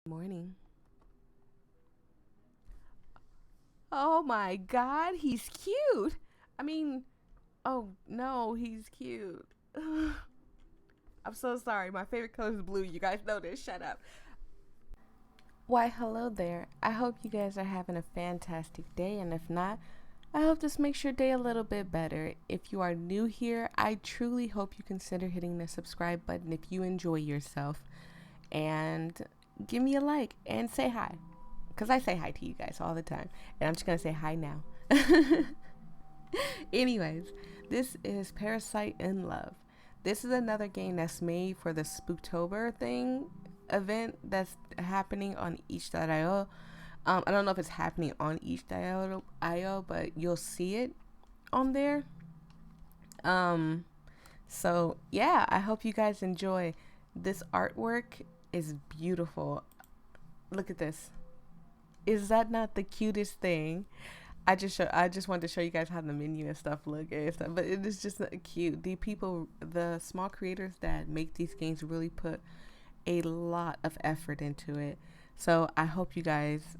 Morning. Oh my god, he's cute. I mean, oh no, he's cute. I'm so sorry. My favorite color is blue. You guys know this. Shut up. Why, hello there. I hope you guys are having a fantastic day, and if not, I hope this makes your day a little bit better. If you are new here, I truly hope you consider hitting the subscribe button if you enjoy yourself. And give me a like and say hi. Because I say hi to you guys all the time. And I'm just going to say hi now. Anyways, this is Parasite in Love. This is another game that's made for the Spooktober thing event that's happening on itch.io. I don't know if it's happening on itch.io, but you'll see it on there. So yeah, I hope you guys enjoy. This artwork is beautiful. Look at this. Is that not the cutest thing? I just wanted to show you guys how the menu and stuff look and stuff, but it is just cute. The small creators that make these games really put a lot of effort into it. So I hope you guys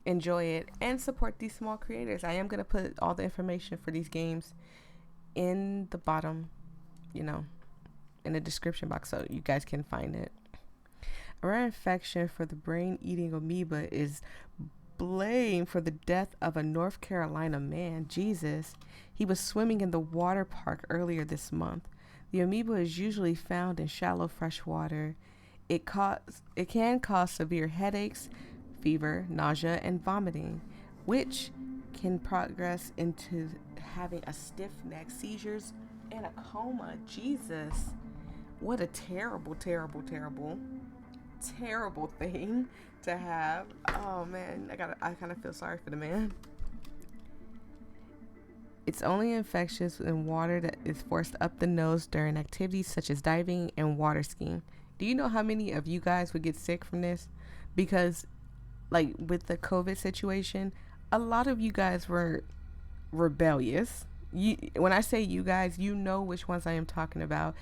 enjoy it and support these small creators. I am gonna put all the information for these games in the bottom, in the description box so you guys can find it. A rare infection for the brain-eating amoeba is blamed for the death of a North Carolina man. Jesus. He was swimming in the water park earlier this month. The amoeba is usually found in shallow fresh water. It can cause severe headaches, fever, nausea, and vomiting, which can progress into having a stiff neck, seizures, and a coma. Jesus. What a terrible, terrible, terrible thing to have. Oh man, I kind of feel sorry for the man. It's only infectious in water that is forced up the nose during activities such as diving and water skiing. Do you know how many of you guys would get sick from this? Because like with the COVID situation, a lot of you guys were rebellious. When I say you guys, you know which ones I am talking about.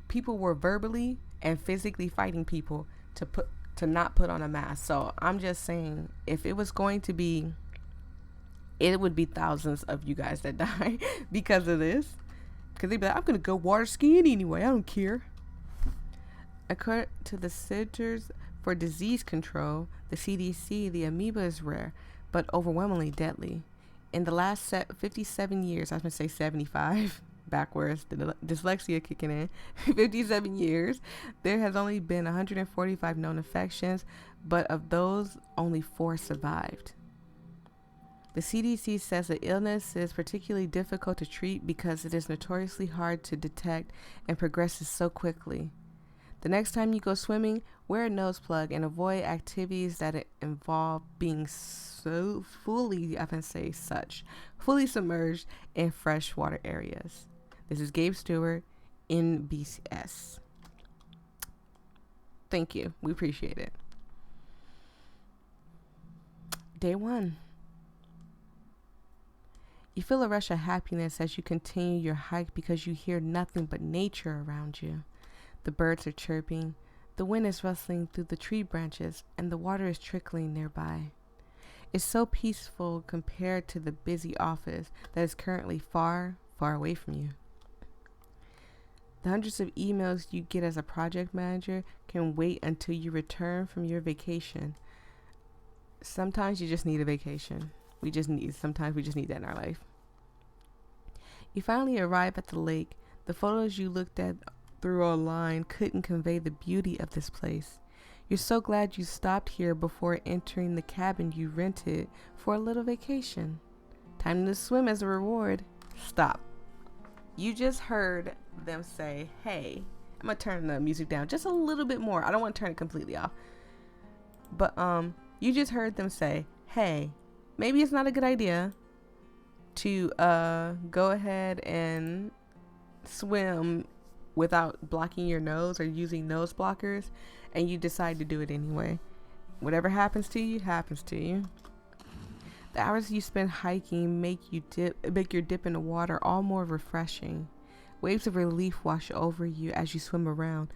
People were verbally and physically fighting people to not put on a mask. So I'm just saying, if it was going to be, it would be thousands of you guys that die because of this. Because they'd be like, I'm gonna go water skiing anyway. I don't care. According to the Centers for Disease Control, the CDC, the amoeba is rare, but overwhelmingly deadly. In the last 57 years, I was gonna say 75. Backwards, the dyslexia kicking in. 57 years, there has only been 145 known infections, but of those, only 4 survived. The CDC says the illness is particularly difficult to treat because it is notoriously hard to detect and progresses so quickly. The next time you go swimming, wear a nose plug and avoid activities that involve being fully submerged in freshwater areas. This is Gabe Stewart in BCS. Thank you. We appreciate it. Day 1. You feel a rush of happiness as you continue your hike because you hear nothing but nature around you. The birds are chirping, the wind is rustling through the tree branches, and the water is trickling nearby. It's so peaceful compared to the busy office that is currently far, far away from you. The hundreds of emails you get as a project manager can wait until you return from your vacation. Sometimes you just need a vacation. Sometimes we just need that in our life. You finally arrive at the lake. The photos you looked at through online couldn't convey the beauty of this place. You're so glad you stopped here before entering the cabin you rented for a little vacation. Time to swim as a reward. Stop. You just heard them say, hey. I'm going to turn the music down just a little bit more. I don't want to turn it completely off. But you just heard them say, hey, maybe it's not a good idea to go ahead and swim without blocking your nose or using nose blockers, and you decide to do it anyway. Whatever happens to you, happens to you. The hours you spend hiking make your dip in the water all more refreshing. Waves of relief wash over you as you swim around.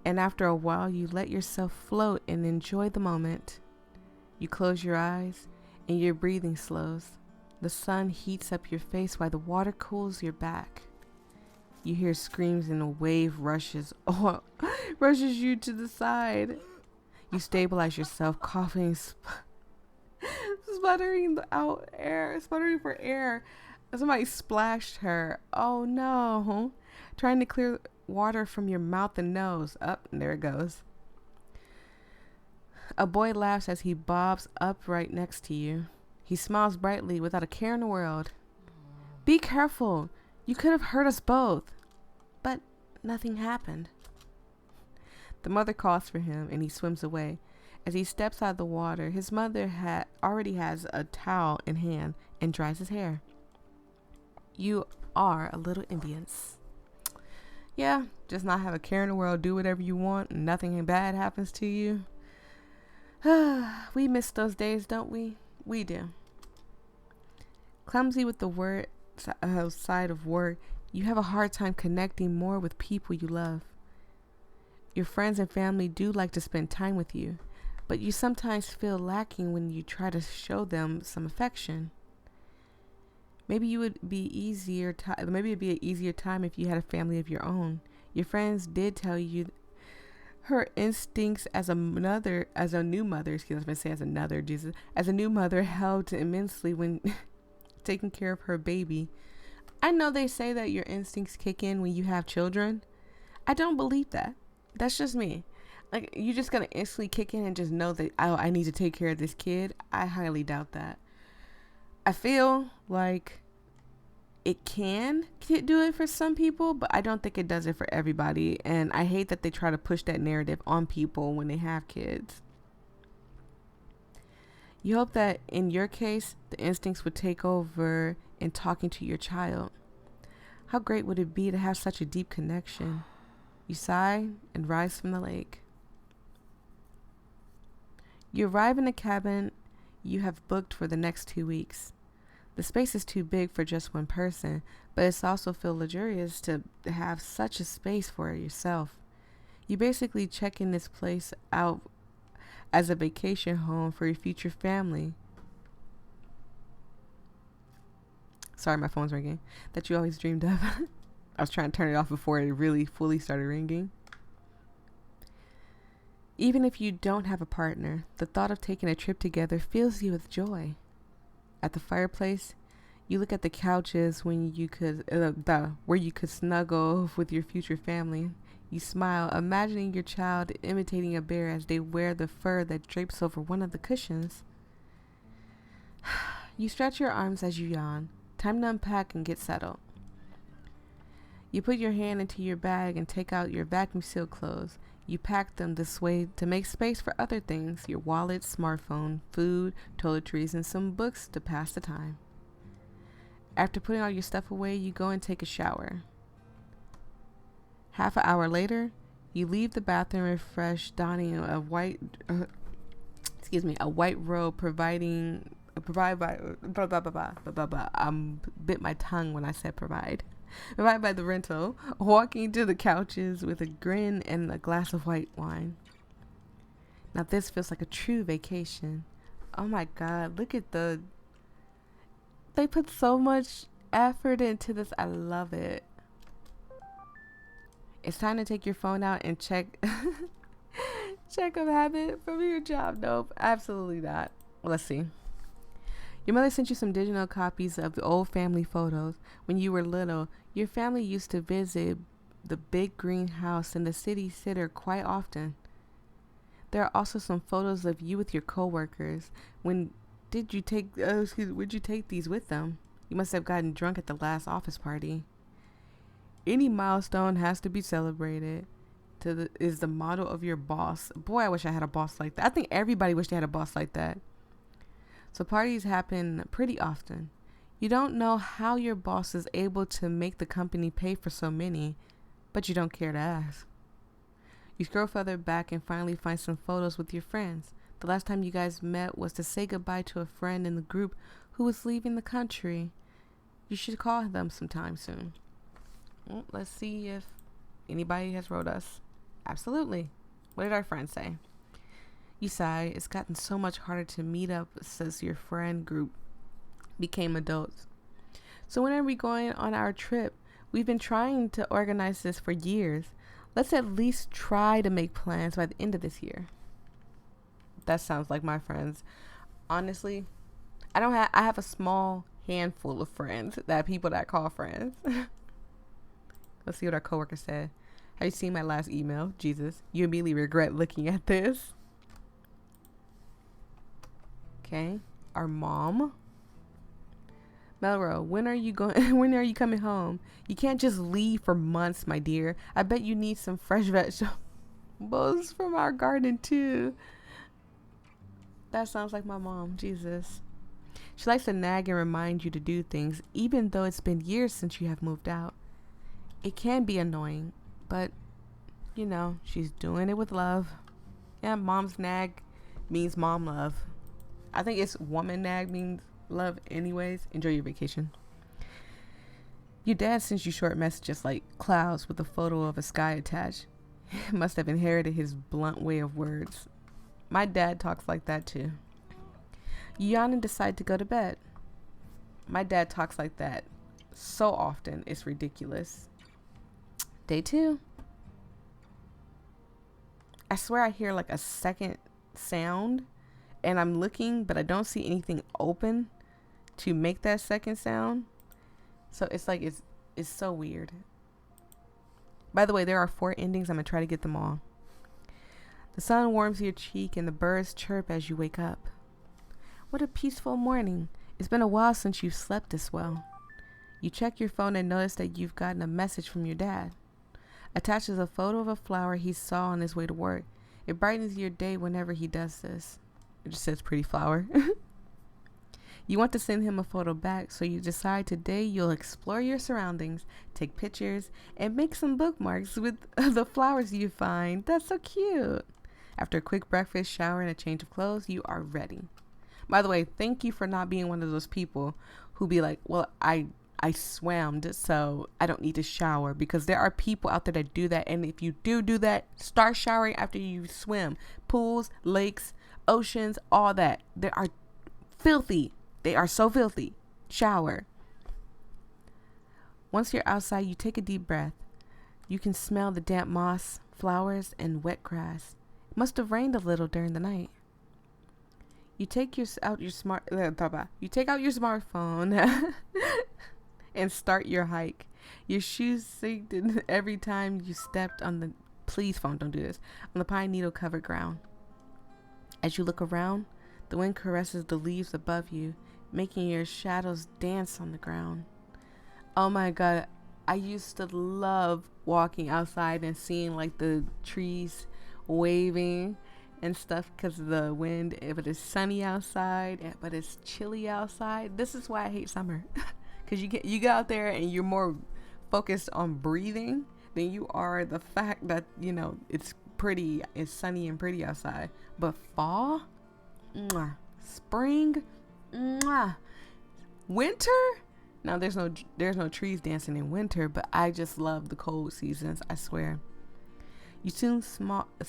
And after a while, you let yourself float and enjoy the moment. You close your eyes and your breathing slows. The sun heats up your face while the water cools your back. You hear screams and a wave rushes you to the side. You stabilize yourself, coughing, sputtering for air. Somebody splashed her. Oh no. Trying to clear water from your mouth and nose. Up, and there it goes. A boy laughs as he bobs up right next to you. He smiles brightly without a care in the world. Be careful. You could have hurt us both. But nothing happened. The mother calls for him and he swims away. As he steps out of the water, his mother already has a towel in hand and dries his hair. You are a little envious. Yeah, just not have a care in the world, do whatever you want, and nothing bad happens to you. We miss those days, don't we? We do. Clumsy with the word side of work, you have a hard time connecting more with people you love. Your friends and family do like to spend time with you, but you sometimes feel lacking when you try to show them some affection. Maybe it'd be an easier time if you had a family of your own. Your friends did tell you her instincts as a new mother helped immensely when taking care of her baby. I know they say that your instincts kick in when you have children. I don't believe that. That's just me. Like, you're just gonna instantly kick in and just know that, oh, I need to take care of this kid. I highly doubt that. I feel like it can do it for some people, but I don't think it does it for everybody. And I hate that they try to push that narrative on people when they have kids. You hope that in your case, the instincts would take over in talking to your child. How great would it be to have such a deep connection? You sigh and rise from the lake. You arrive in the cabin you have booked for the next 2 weeks. The space is too big for just one person, but it's also feel luxurious to have such a space for yourself. You basically check in this place out as a vacation home for your future family. Sorry, my phone's ringing. That you always dreamed of. I was trying to turn it off before it really fully started ringing. Even if you don't have a partner, the thought of taking a trip together fills you with joy. At the fireplace, you look at the couches where you could snuggle with your future family. You smile, imagining your child imitating a bear as they wear the fur that drapes over one of the cushions. You stretch your arms as you yawn. Time to unpack and get settled. You put your hand into your bag and take out your vacuum-sealed clothes. You pack them this way to make space for other things, your wallet, smartphone, food, toiletries, and some books to pass the time. After putting all your stuff away, you go and take a shower. Half an hour later, you leave the bathroom refreshed, donning a white robe provided by bit my tongue when I said provided by the rental, walking to the couches with a grin and a glass of white wine. Now this feels like a true vacation. Oh my God, look at they put so much effort into this. I love it. It's time to take your phone out and check a habit from your job. Nope, absolutely not. Let's see. Your mother sent you some digital copies of the old family photos. When you were little, your family used to visit the big green house in the city center quite often. There are also some photos of you with your coworkers. Would you take these with them? You must have gotten drunk at the last office party. Any milestone has to be celebrated. Is the motto of your boss. Boy, I wish I had a boss like that. I think everybody wished they had a boss like that. So parties happen pretty often. You don't know how your boss is able to make the company pay for so many, but you don't care to ask. You scroll further back and finally find some photos with your friends. The last time you guys met was to say goodbye to a friend in the group who was leaving the country. You should call them sometime soon. Well, let's see if anybody has wrote us. Absolutely. What did our friend say? You sigh. It's gotten so much harder to meet up since your friend group became adults. So when are we going on our trip? We've been trying to organize this for years. Let's at least try to make plans by the end of this year. That sounds like my friends. Honestly, I have a small handful of friends, that people that I call friends. Let's see what our coworker said. Have you seen my last email? Jesus, you immediately regret looking at this. Okay, our mom. Melro, when are you going? When are you coming home? You can't just leave for months, my dear. I bet you need some fresh vegetables from our garden too. That sounds like my mom. Jesus. She likes to nag and remind you to do things, even though it's been years since you have moved out. It can be annoying, but, you know, she's doing it with love. Yeah, mom's nag means mom love. I think it's woman nag means love anyways. Enjoy your vacation. Your dad sends you short messages like clouds with a photo of a sky attached. Must have inherited his blunt way of words. My dad talks like that too. You yawn and decide to go to bed. My dad talks like that so often, it's ridiculous. Day 2. I swear I hear like a second sound and I'm looking, but I don't see anything open to make that second sound. So it's like, it's so weird. By the way, there are 4 endings. I'm gonna try to get them all. The sun warms your cheek and the birds chirp as you wake up. What a peaceful morning. It's been a while since you've slept this well. You check your phone and notice that you've gotten a message from your dad. Attached is a photo of a flower he saw on his way to work. It brightens your day whenever he does this. It just says pretty flower. You want to send him a photo back, so you decide today you'll explore your surroundings, take pictures, and make some bookmarks with the flowers you find. That's so cute. After a quick breakfast, shower, and a change of clothes, you are ready. By the way, thank you for not being one of those people who be like, well, I swammed, so I don't need to shower, because there are people out there that do that. And if you do that, start showering after you swim. Pools, lakes, oceans, all that. They are filthy. They are so filthy. Shower. Once you're outside, you take a deep breath. You can smell the damp moss, flowers, and wet grass. It must have rained a little during the night. You take out your smartphone and start your hike. Your shoes synced every time you stepped on the phone don't do this on the pine needle covered ground. As you look around, the wind caresses the leaves above you, making your shadows dance on the ground. Oh my god, I used to love walking outside and seeing like the trees waving and stuff because of the wind. But it's sunny outside, but it's chilly outside. This is why I hate summer, because you get out there and you're more focused on breathing than you are the fact that, you know, it's sunny and pretty outside. But fall, mwah. Spring, mwah. Winter. Now there's no trees dancing in winter, but I just love the cold seasons, I swear. You soon spot a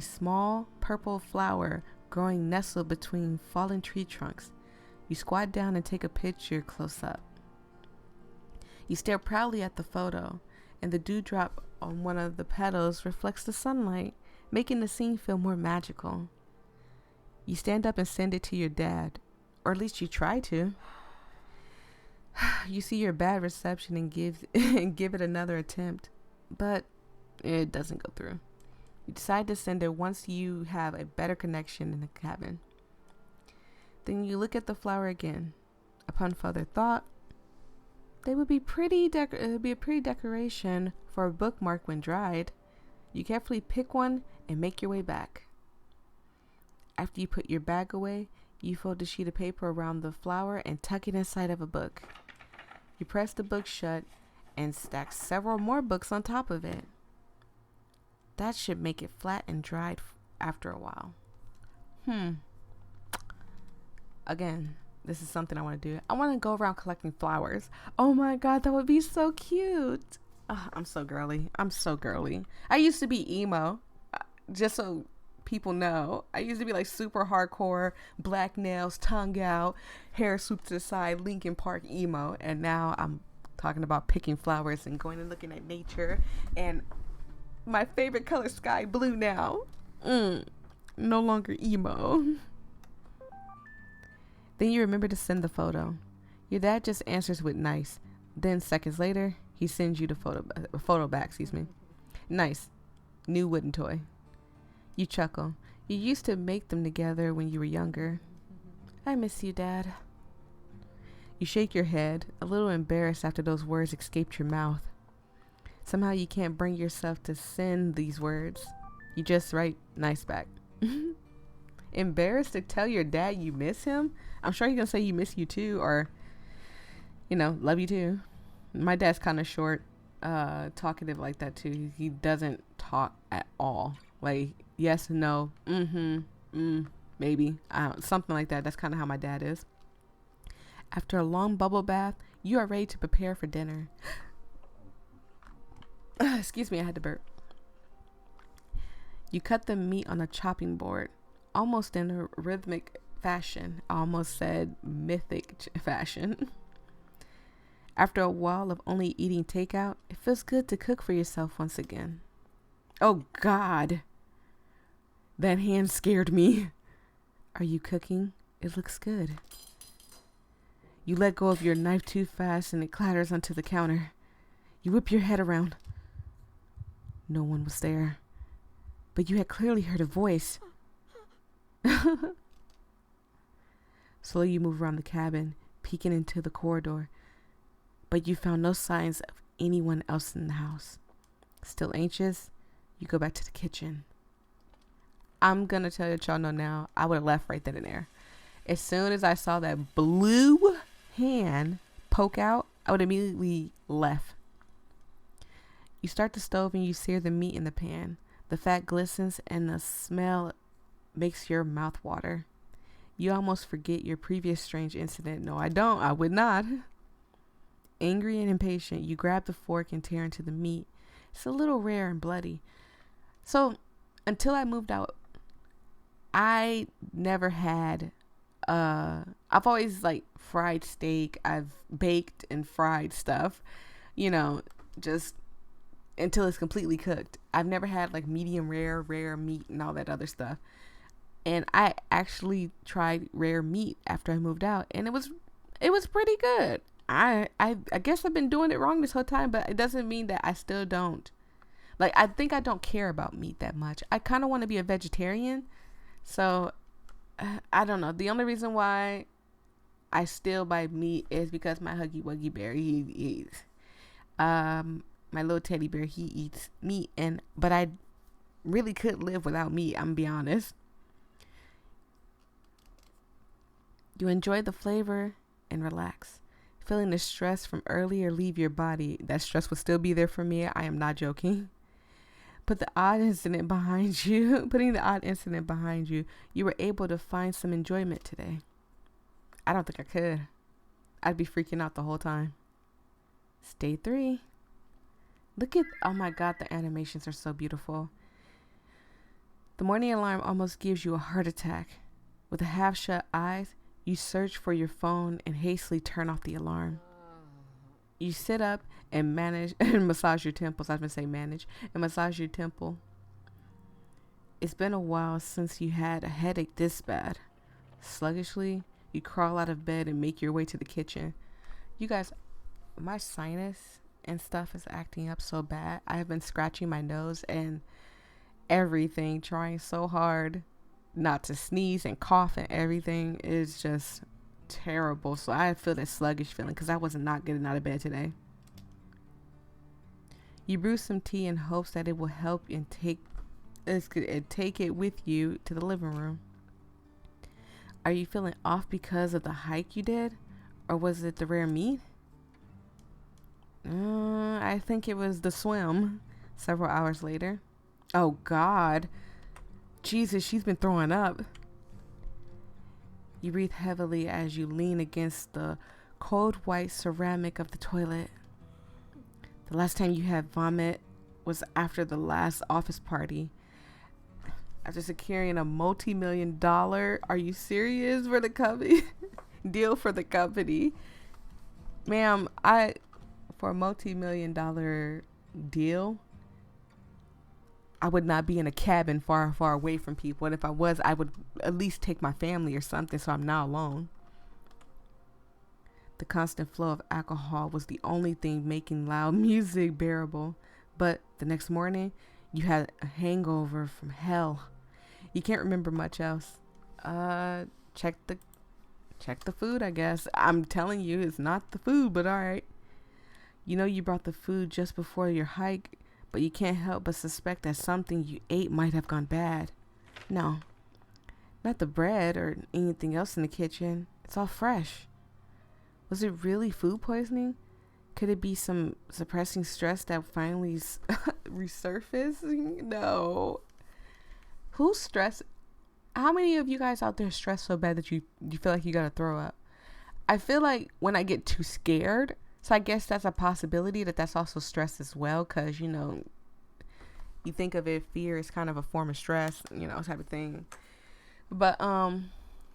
small purple flower growing nestled between fallen tree trunks. You squat down and take a picture close up. You stare proudly at the photo, and the dewdrop on one of the petals reflects the sunlight, making the scene feel more magical. You stand up and send it to your dad, or at least you try to. You see your bad reception and give it another attempt, but it doesn't go through. You decide to send it once you have a better connection in the cabin. Then you look at the flower again. Upon further thought, it would be a pretty decoration for a bookmark when dried. You carefully pick one and make your way back. After you put your bag away, you fold a sheet of paper around the flower and tuck it inside of a book. You press the book shut and stack several more books on top of it. That should make it flat and dried after a while. Again, this is something I want to do. I want to go around collecting flowers. Oh my god, that would be so cute. I'm so girly. I'm so girly. I used to be emo. Just so people know, I used to be like super hardcore, black nails, tongue out, hair swooped to the side, Linkin Park emo. And now I'm talking about picking flowers and going and looking at nature. And my favorite color, sky blue now. No longer emo. Then you remember to send the photo. Your dad just answers with nice. Then seconds later, he sends you the photo back, excuse me. Nice. New wooden toy. You chuckle. You used to make them together when you were younger. I miss you, Dad. You shake your head, a little embarrassed after those words escaped your mouth. Somehow you can't bring yourself to send these words. You just write nice back. Embarrassed to tell your dad you miss him? I'm sure he's gonna say you miss you too, or, love you too. My dad's kind of short, talkative like that too. He doesn't talk at all. Like, yes, no, maybe, something like that. That's kind of how my dad is. After a long bubble bath, you are ready to prepare for dinner. Excuse me, I had to burp. You cut the meat on a chopping board, almost in a rhythmic fashion. I almost said mythic fashion. After a while of only eating takeout, it feels good to cook for yourself once again. Oh, God. That hand scared me. Are you cooking? It looks good. You let go of your knife too fast and it clatters onto the counter. You whip your head around. No one was there, but you had clearly heard a voice. Slowly you move around the cabin, peeking into the corridor, but you found no signs of anyone else in the house. Still anxious, you go back to the kitchen. I'm gonna tell y'all know now, I would have left right then and there. As soon as I saw that blue hand poke out, I would immediately left. You start the stove and you sear the meat in the pan. The fat glistens and the smell makes your mouth water. You almost forget your previous strange incident. No, I don't. I would not. Angry and impatient, you grab the fork and tear into the meat. It's a little rare and bloody. So, until I moved out, I never had I've always like fried steak. I've baked and fried stuff, just until it's completely cooked. I've never had like medium rare meat and all that other stuff. And I actually tried rare meat after I moved out, and it was pretty good. I guess I've been doing it wrong this whole time, but it doesn't mean that I still don't. Like, I think I don't care about meat that much. I kind of want to be a vegetarian. So, I don't know. The only reason why I still buy meat is because my Huggy Wuggy Bear, he eats. My little teddy bear, he eats meat. But I really could live without meat, I'm going to be honest. You enjoy the flavor and relax. Feeling the stress from earlier leave your body. That stress will still be there for me. I am not joking. Putting the odd incident behind you, you were able to find some enjoyment today. I don't think I could. I'd be freaking out the whole time. Day 3. Oh my God, the animations are so beautiful. The morning alarm almost gives you a heart attack. With the half-shut eyes, you search for your phone and hastily turn off the alarm. You sit up and massage your temples. I was going to say manage and massage your temple. It's been a while since you had a headache this bad. Sluggishly, you crawl out of bed and make your way to the kitchen. You guys, my sinus and stuff is acting up so bad. I have been scratching my nose and everything, trying so hard not to sneeze and cough, and everything is just terrible. So I feel that sluggish feeling because I was not getting out of bed today. You brew some tea in hopes that it will help and take it with you to the living room. Are you feeling off because of the hike you did, or was it the rare meat? I think it was the swim. Several hours later. Oh God, Jesus, she's been throwing up. You breathe heavily as you lean against the cold white ceramic of the toilet. The last time you had vomit was after the last office party. After securing a multi-million-dollar, are you serious, for the company deal for the company? Ma'am, for a multi-million-dollar deal, I would not be in a cabin far, far away from people. And if I was, I would at least take my family or something so I'm not alone. The constant flow of alcohol was the only thing making loud music bearable. But the next morning, you had a hangover from hell. You can't remember much else. Check the food, I guess. I'm telling you, it's not the food, but all right. You know you brought the food just before your hike, but you can't help but suspect that something you ate might have gone bad. No, not the bread or anything else in the kitchen. It's all fresh. Was it really food poisoning? Could it be some suppressing stress that finally resurfaced? No. Who's stressed? How many of you guys out there stress so bad that you feel like you gotta throw up? I feel like when I get too scared, so I guess that's a possibility that's also stress as well, because, you know, you think of it, fear is kind of a form of stress, you know, type of thing. But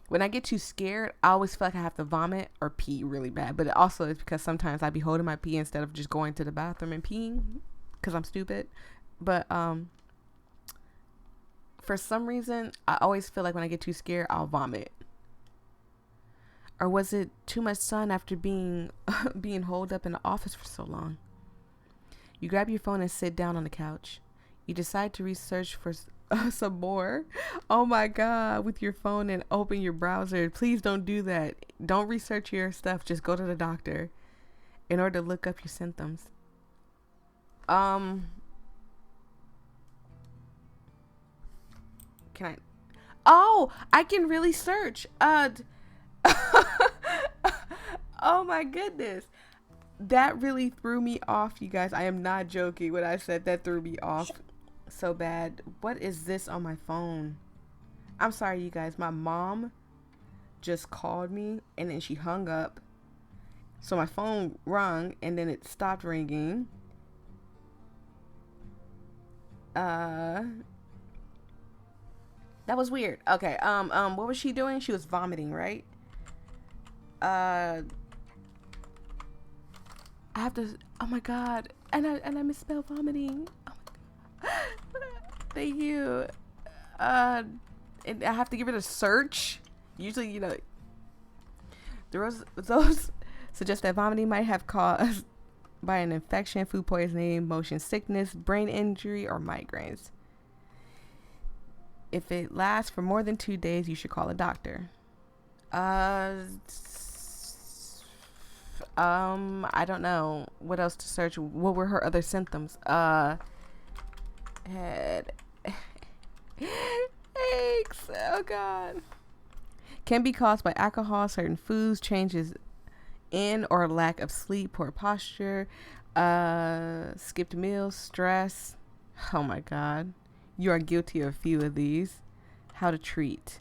when I get too scared, I always feel like I have to vomit or pee really bad. But it also is because sometimes I be holding my pee instead of just going to the bathroom and peeing because I'm stupid. But for some reason, I always feel like when I get too scared, I'll vomit. Or was it too much sun after being holed up in the office for so long? You grab your phone and sit down on the couch. You decide to research for some more. Oh my God, with your phone and open your browser. Please don't do that. Don't research your stuff. Just go to the doctor in order to look up your symptoms. Can I? Oh, I can really search. Oh my goodness. That really threw me off, you guys. I am not joking when I said that threw me off so bad. What is this on my phone? I'm sorry, you guys. My mom just called me and then she hung up. So my phone rung and then it stopped ringing. That was weird. Okay. What was she doing? She was vomiting, right? I have to. Oh my God. And I misspelled vomiting. Oh my God. Thank you. And I have to give it a search. Usually, you know, those suggest that vomiting might have caused by an infection, food poisoning, motion sickness, brain injury, or migraines. If it lasts for more than 2 days, you should call a doctor. I don't know what else to search. What were her other symptoms? Head aches. Oh God. Can be caused by alcohol, certain foods, changes in or lack of sleep, poor posture, skipped meals, stress. Oh my God. You are guilty of a few of these. How to treat.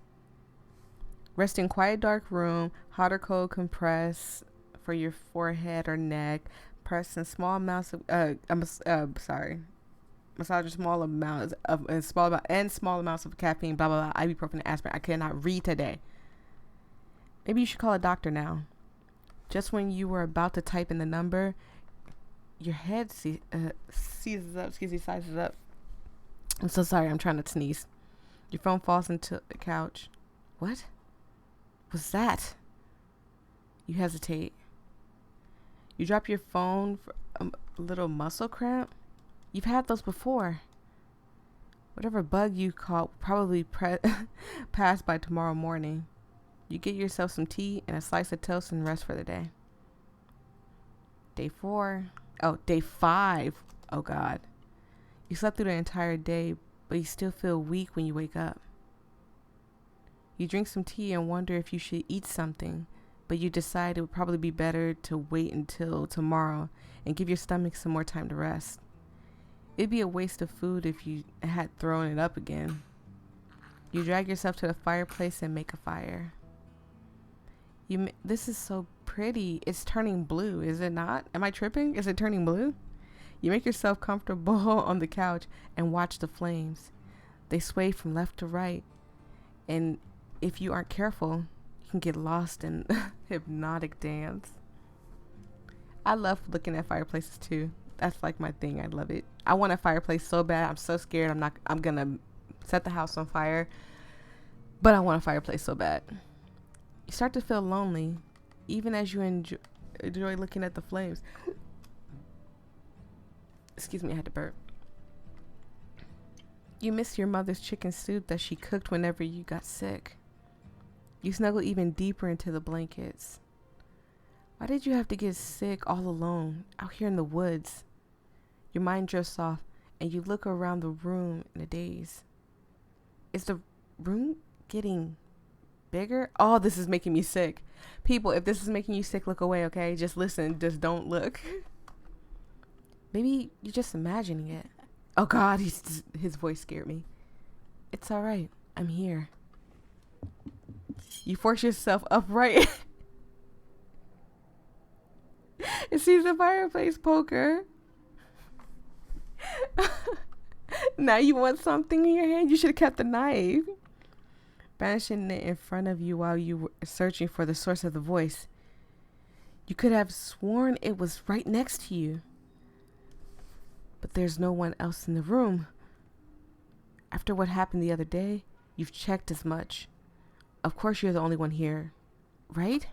Rest in quiet, dark room. Hot or cold compress for your forehead or neck. Press in small amounts of massage small amounts of small amounts of caffeine. Blah blah blah. Ibuprofen and aspirin. I cannot read today. Maybe you should call a doctor now. Just when you were about to type in the number, your head sizes up. I'm so sorry. I'm trying to sneeze. Your phone falls into the couch. What was that? You hesitate. You drop your phone for a little muscle cramp. You've had those before. Whatever bug you caught will probably pass by tomorrow morning. You get yourself some tea and a slice of toast and rest for the day. Day 4. Oh, day 5. Oh God. You slept through the entire day, but you still feel weak when you wake up. You drink some tea and wonder if you should eat something, but you decide it would probably be better to wait until tomorrow and give your stomach some more time to rest. It'd be a waste of food if you had thrown it up again. You drag yourself to the fireplace and make a fire. This is so pretty. It's turning blue, is it not? Am I tripping? Is it turning blue? You make yourself comfortable on the couch and watch the flames. They sway from left to right, and if you aren't careful, you can get lost in hypnotic dance. I love looking at fireplaces too. That's like my thing. I love it. I want a fireplace so bad. I'm so scared. I'm gonna set the house on fire, but I want a fireplace so bad. You start to feel lonely, even as you enjoy looking at the flames. Excuse me, I had to burp. You miss your mother's chicken soup that she cooked whenever you got sick. You snuggle even deeper into the blankets. Why did you have to get sick all alone, out here in the woods? Your mind drifts off, and you look around the room in a daze. Is the room getting bigger? Oh, this is making me sick. People, if this is making you sick, look away, okay? Just listen, just don't look. Maybe you're just imagining it. Oh God, his voice scared me. It's all right. I'm here. You force yourself upright. It sees the fireplace poker. Now you want something in your hand? You should have kept the knife. Banishing it in front of you while you were searching for the source of the voice. You could have sworn it was right next to you. But there's no one else in the room. After what happened the other day, you've checked as much. Of course you're the only one here, right?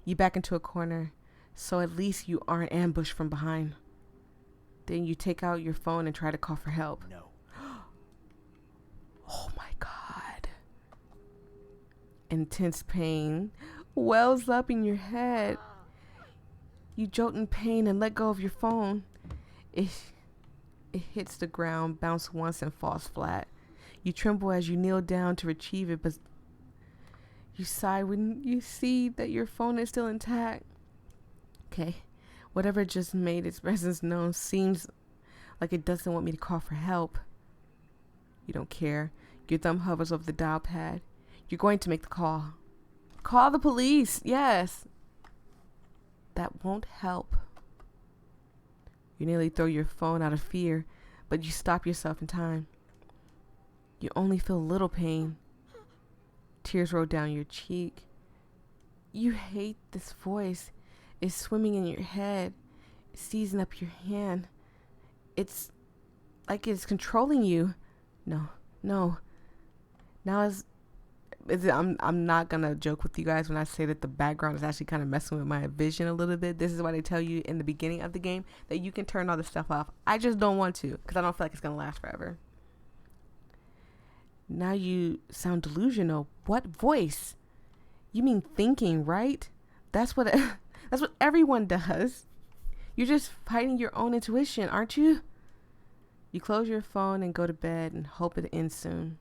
You back into a corner, so at least you aren't ambushed from behind. Then you take out your phone and try to call for help. No. Oh my God. Intense pain wells up in your head. You jolt in pain and let go of your phone. It hits the ground, bounces once, and falls flat. You tremble as you kneel down to retrieve it, but you sigh when you see that your phone is still intact. Okay, whatever just made its presence known seems like it doesn't want me to call for help. You don't care. Your thumb hovers over the dial pad. You're going to make the call. Call the police, yes. That won't help. You nearly throw your phone out of fear, but you stop yourself in time. You only feel a little pain. Tears roll down your cheek. You hate this voice. It's swimming in your head, seizing up your hand. It's like it's controlling you. No. Now I'm not gonna joke with you guys when I say that the background is actually kind of messing with my vision a little bit. This is why they tell you in the beginning of the game that you can turn all this stuff off. I just don't want to because I don't feel like it's gonna last forever. Now you sound delusional. What voice? You mean thinking, right? That's what everyone does. You're just fighting your own intuition, aren't you? You close your phone and go to bed and hope it ends soon.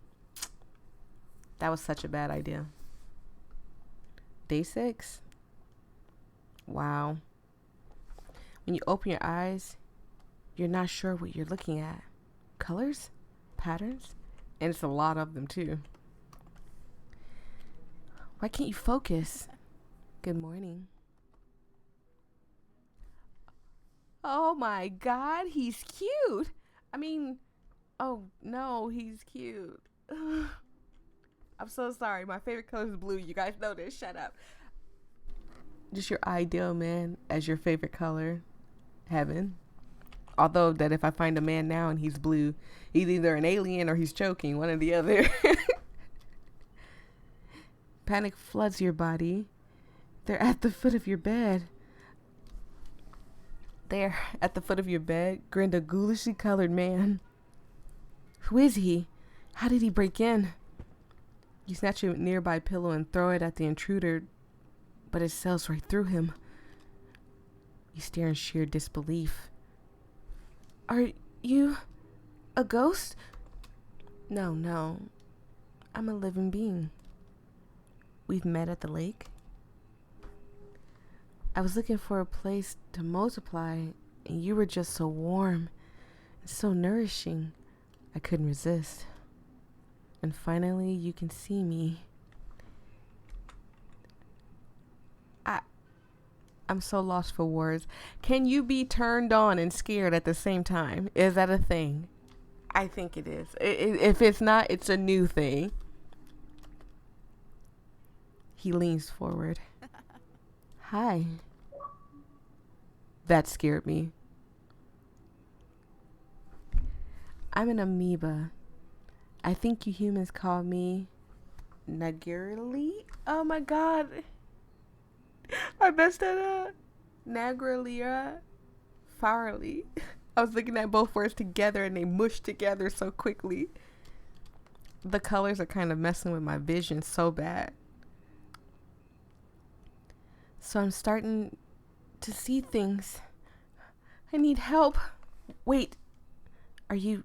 That was such a bad idea. Day 6. Wow. When you open your eyes, you're not sure what you're looking at. Colors? Patterns? And it's a lot of them too. Why can't you focus? Good morning. Oh my God, he's cute. I mean, oh no, he's cute. I'm so sorry. My favorite color is blue. You guys know this. Shut up. Just your ideal man as your favorite color. Heaven. Although that if I find a man now and he's blue, he's either an alien or he's choking. One or the other. Panic floods your body. They're at the foot of your bed. There, at the foot of your bed, grinned a ghoulishly colored man. Who is he? How did he break in? You snatch a nearby pillow and throw it at the intruder, but it sails right through him. You stare in sheer disbelief. Are you a ghost? No. I'm a living being. We've met at the lake. I was looking for a place to multiply, and you were just so warm and so nourishing. I couldn't resist. And finally, you can see me. I'm so lost for words. Can you be turned on and scared at the same time? Is that a thing? I think it is. If it's not, it's a new thing. He leans forward. Hi. That scared me. I'm an amoeba. I think you humans call me Nagrili. Oh my god. I messed that up. Nagrili. Farley. I was looking at both words together and they mushed together so quickly. The colors are kind of messing with my vision so bad. So I'm starting to see things. I need help. Wait, are you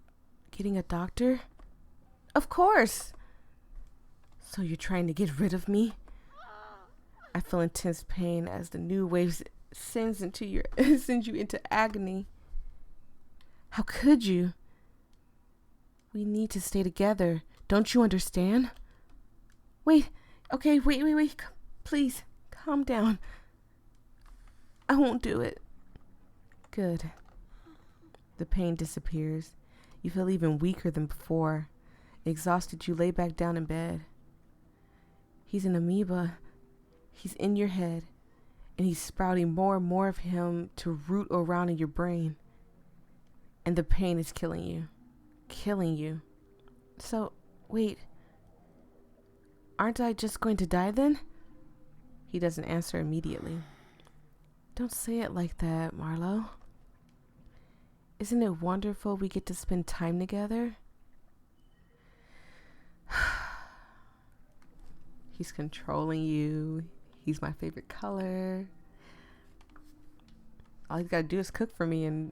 getting a doctor? Of course. So you're trying to get rid of me? I feel intense pain as the new waves sends you into agony. How could you? We need to stay together. Don't you understand? Wait. Okay, wait. Please, calm down. I won't do it. Good. The pain disappears. You feel even weaker than before. Exhausted, you lay back down in bed. He's an amoeba. He's in your head, and he's sprouting more and more of him to root around in your brain. And the pain is killing you. Killing you. So, wait. Aren't I just going to die then? He doesn't answer immediately. Don't say it like that, Marlo. Isn't it wonderful we get to spend time together? He's controlling you. He's my favorite color. All he's got to do is cook for me and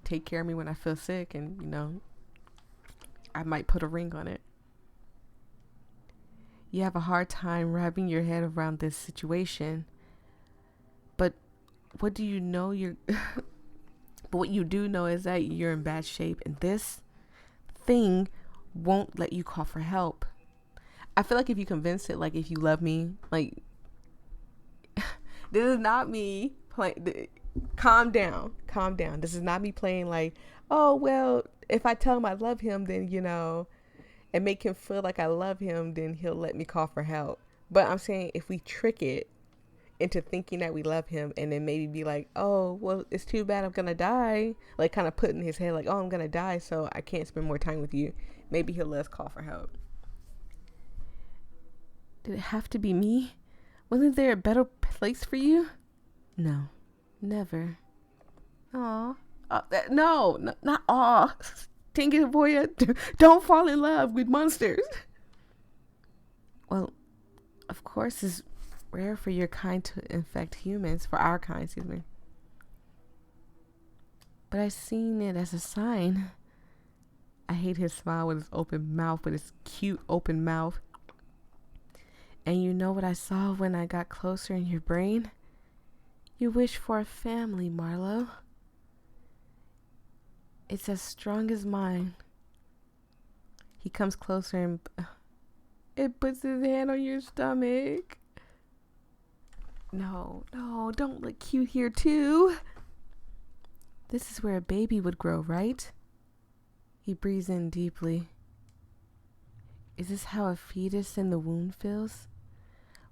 take care of me when I feel sick, and, you know, I might put a ring on it. You have a hard time wrapping your head around this situation. But what do you know? But what you do know is that you're in bad shape, and this thing won't let you call for help. I feel like if you convince it, like, if you love me, like, this is not me playing. Calm down. This is not me playing like, oh, well, if I tell him I love him, then, you know, and make him feel like I love him, then he'll let me call for help. But I'm saying if we trick it into thinking that we love him, and then maybe be like, oh, well, it's too bad I'm gonna die, like kind of put in his head like, oh, I'm gonna die, so I can't spend more time with you, maybe he'll let us call for help. Did it have to be me? Wasn't there a better place for you? No, never. Aw. No, not aw. Dang it, boy. Don't fall in love with monsters. Well, of course, it's rare for your kind to infect humans, for our kind, excuse me. But I've seen it as a sign. I hate his smile with his open mouth, with his cute open mouth. And you know what I saw when I got closer in your brain? You wish for a family, Marlo. It's as strong as mine. He comes closer and it puts his hand on your stomach. No, don't look cute here too. This is where a baby would grow, right? He breathes in deeply. Is this how a fetus in the womb feels?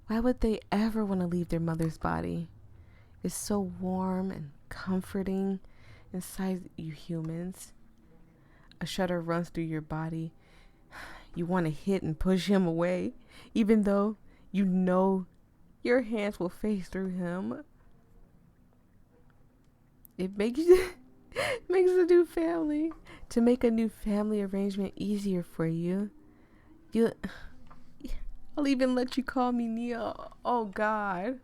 Why would they ever want to leave their mother's body? It's so warm and comforting inside you humans. A shudder runs through your body. You want to hit and push him away, even though you know your hands will phase through him. It makes a new family. To make a new family arrangement easier for you, I'll even let you call me Niall. Oh God.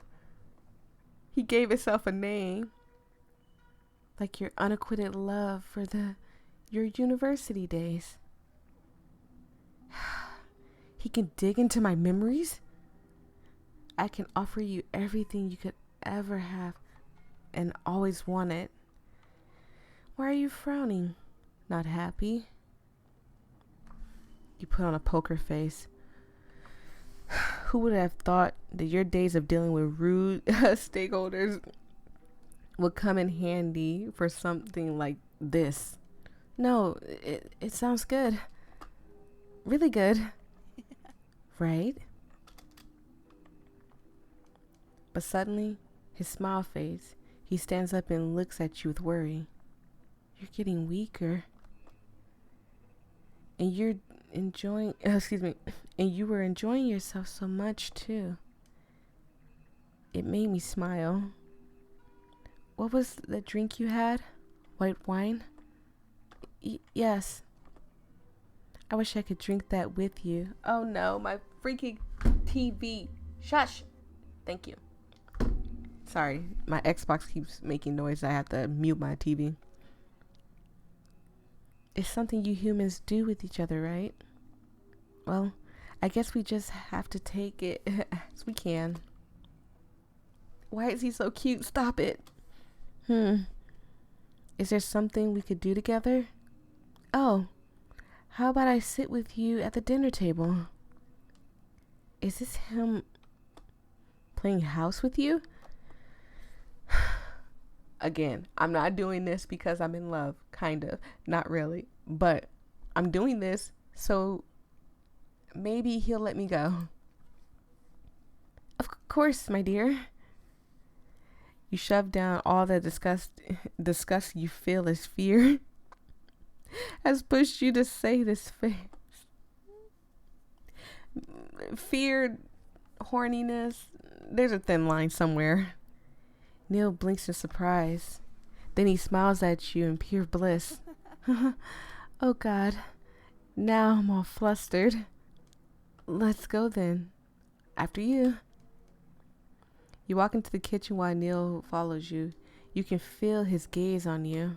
He gave himself a name. Like your unacquitted love for your university days. He can dig into my memories. I can offer you everything you could ever have and always wanted. Why are you frowning? Not happy? You put on a poker face. Who would have thought that your days of dealing with rude stakeholders would come in handy for something like this? No, it sounds good. Really good. Right? But suddenly, his smile fades. He stands up and looks at you with worry. You're getting weaker. And you're enjoying, and you were enjoying yourself so much too. It made me smile. What was the drink you had? White wine? Yes. I wish I could drink that with you. Oh no, my freaking TV. Shush. Thank you. Sorry, my Xbox keeps making noise. I have to mute my TV. It's something you humans do with each other, right? Well, I guess we just have to take it as we can. Why is he so cute? Stop it. Is there something we could do together? Oh, how about I sit with you at the dinner table? Is this him playing house with you? Again, I'm not doing this because I'm in love, kind of, not really, but I'm doing this so maybe he'll let me go. Of course, my dear. You shove down all the disgust you feel as fear has pushed you to say this face. Fear, horniness, there's a thin line somewhere. Niall blinks in surprise. Then he smiles at you in pure bliss. Oh God, now I'm all flustered. Let's go then. After you. You walk into the kitchen while Niall follows you. You can feel his gaze on you.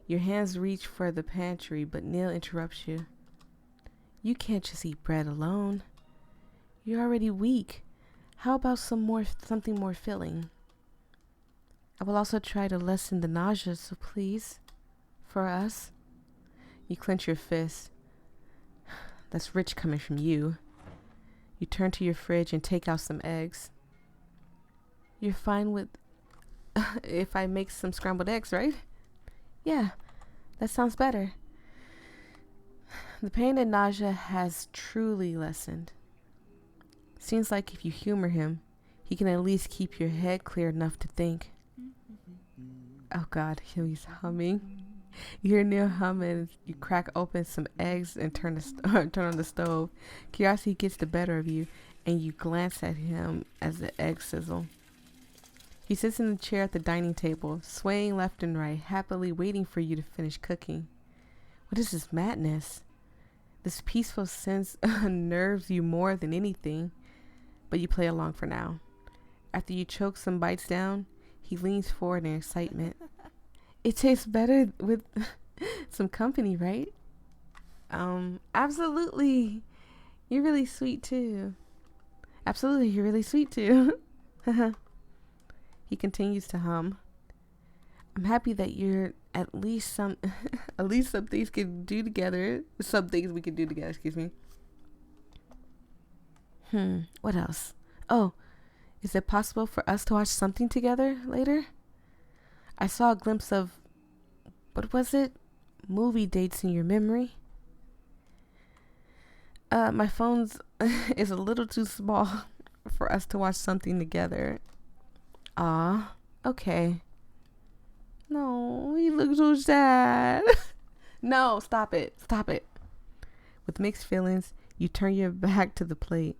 Your hands reach for the pantry, but Niall interrupts you. You can't just eat bread alone. You're already weak. How about something more filling? I will also try to lessen the nausea, so please, for us. You clench your fist. That's rich coming from you. You turn to your fridge and take out some eggs. You're fine with if I make some scrambled eggs, right? Yeah, that sounds better. The pain and nausea has truly lessened. Seems like if you humor him, he can at least keep your head clear enough to think. Oh God, he's humming. You hear Niall hum and you crack open some eggs and turn on the stove. Curiosity gets the better of you and you glance at him as the eggs sizzle. He sits in the chair at the dining table, swaying left and right, happily waiting for you to finish cooking. What is this madness? This peaceful sense unnerves you more than anything, but you play along for now. After you choke some bites down, he leans forward in excitement. It tastes better with some company, right? Absolutely. You're really sweet too. Absolutely, you're really sweet too. He continues to hum. I'm happy that you're at least some things can do together. Some things we can do together, excuse me. What else? Oh, is it possible for us to watch something together later? I saw a glimpse of, what was it? Movie dates in your memory? My phone's is a little too small for us to watch something together. Ah, okay. No, he looks so sad. No, stop it. Stop it. With mixed feelings, you turn your back to the plate,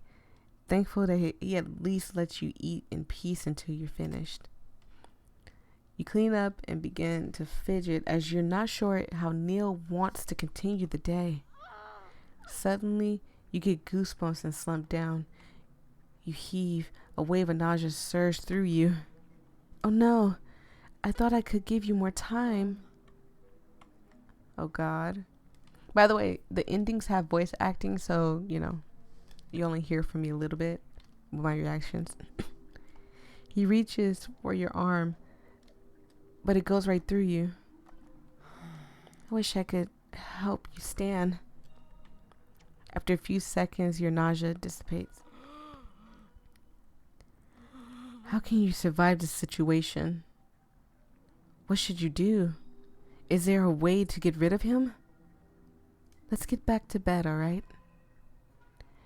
thankful that he at least lets you eat in peace until you're finished. You clean up and begin to fidget as you're not sure how Niall wants to continue the day. Suddenly, you get goosebumps and slump down. You heave. A wave of nausea surged through you. Oh no, I thought I could give you more time. Oh God. By the way, the endings have voice acting, so, you only hear from me a little bit with my reactions. He reaches for your arm, but it goes right through you. I wish I could help you stand. After a few seconds, your nausea dissipates. How can you survive this situation? What should you do? Is there a way to get rid of him? Let's get back to bed, all right?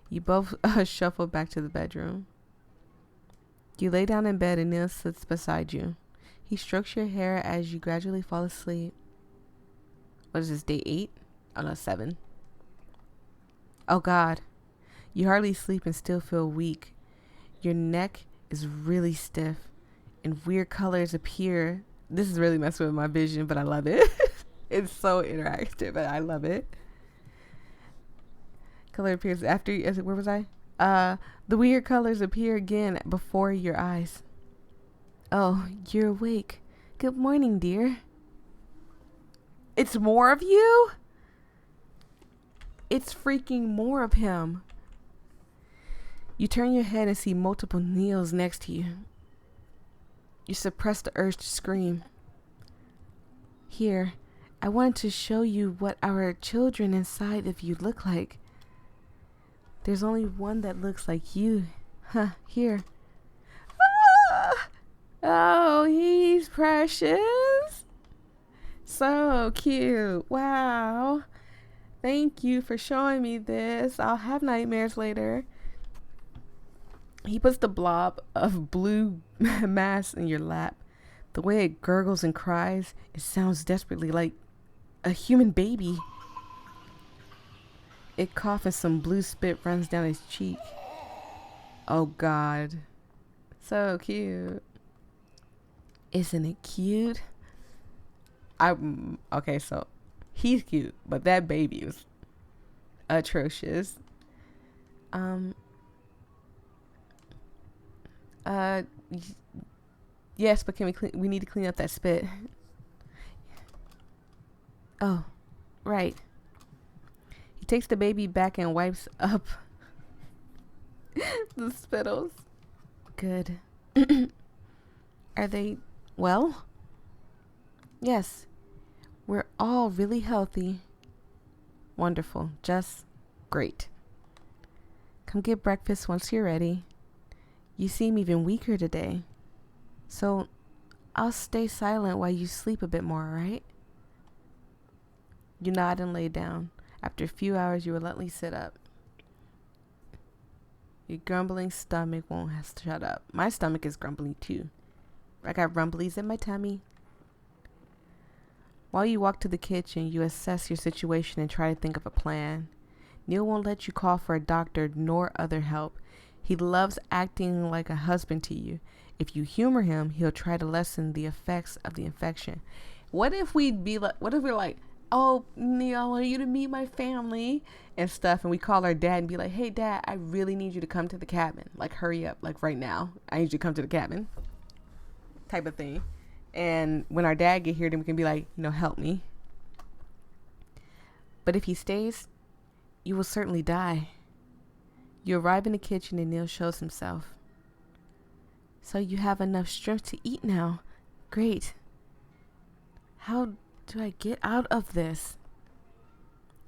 You both shuffle back to the bedroom. You lay down in bed and Niall sits beside you. He strokes your hair as you gradually fall asleep. What is this, day 8? Oh no, 7. Oh God. You hardly sleep and still feel weak. Your neck is really stiff and weird colors appear. This is really messing with my vision, but I love it. It's so interactive, but I love it. Color appears after, where was I? The weird colors appear again before your eyes. Oh, you're awake. Good morning, dear. It's more of you? It's freaking more of him. You turn your head and see multiple Nialls next to you. You suppress the urge to scream. Here, I wanted to show you what our children inside of you look like. There's only one that looks like you. Huh, here. Ah! Oh, he's precious. So cute. Wow. Thank you for showing me this. I'll have nightmares later. He puts the blob of blue mass in your lap. The way it gurgles and cries, it sounds desperately like a human baby. It coughs and some blue spit runs down his cheek. Oh God. So cute. Isn't it cute? Okay, so he's cute, but that baby was atrocious. Yes, but can we need to clean up that spit. Oh, right. He takes the baby back and wipes up the spittles. Good. Are they well? Yes. We're all really healthy. Wonderful. Just great. Come get breakfast once you're ready. You seem even weaker today. So I'll stay silent while you sleep a bit more, right? You nod and lay down. After a few hours, you reluctantly sit up. Your grumbling stomach won't shut up. My stomach is grumbling too. I got rumblies in my tummy. While you walk to the kitchen, you assess your situation and try to think of a plan. Niall won't let you call for a doctor nor other help. He loves acting like a husband to you. If you humor him, he'll try to lessen the effects of the infection. What if we're like, oh, Niall, I want you to meet my family and stuff. And we call our dad and be like, hey, Dad, I really need you to come to the cabin. Like, hurry up. Like, right now. I need you to come to the cabin. Type of thing. And when our dad get here, then we can be like, help me. But if he stays, you will certainly die. You arrive in the kitchen and Niall shows himself. So you have enough strength to eat now. Great. How do I get out of this?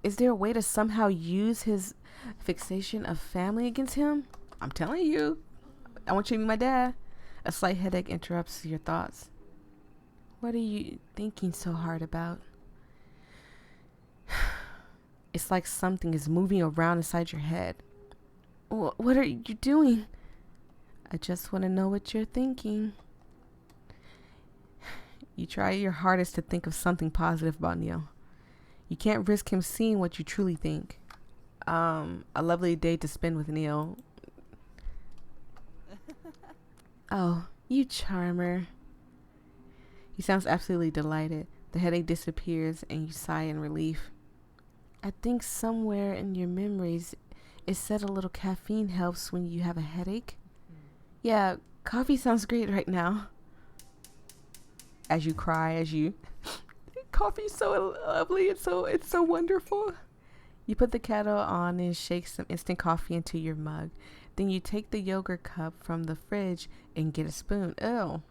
Is there a way to somehow use his fixation of family against him? I'm telling you. I want you to meet my dad. A slight headache interrupts your thoughts. What are you thinking so hard about? It's like something is moving around inside your head. What are you doing? I just want to know what you're thinking. You try your hardest to think of something positive about Niall. You can't risk him seeing what you truly think. A lovely day to spend with Niall. Oh, you charmer. He sounds absolutely delighted. The headache disappears and you sigh in relief. I think somewhere in your memories it said a little caffeine helps when you have a headache. Yeah, coffee sounds great right now. As you cry, coffee's so lovely, it's so wonderful. You put the kettle on and shake some instant coffee into your mug. Then you take the yogurt cup from the fridge and get a spoon. Ew.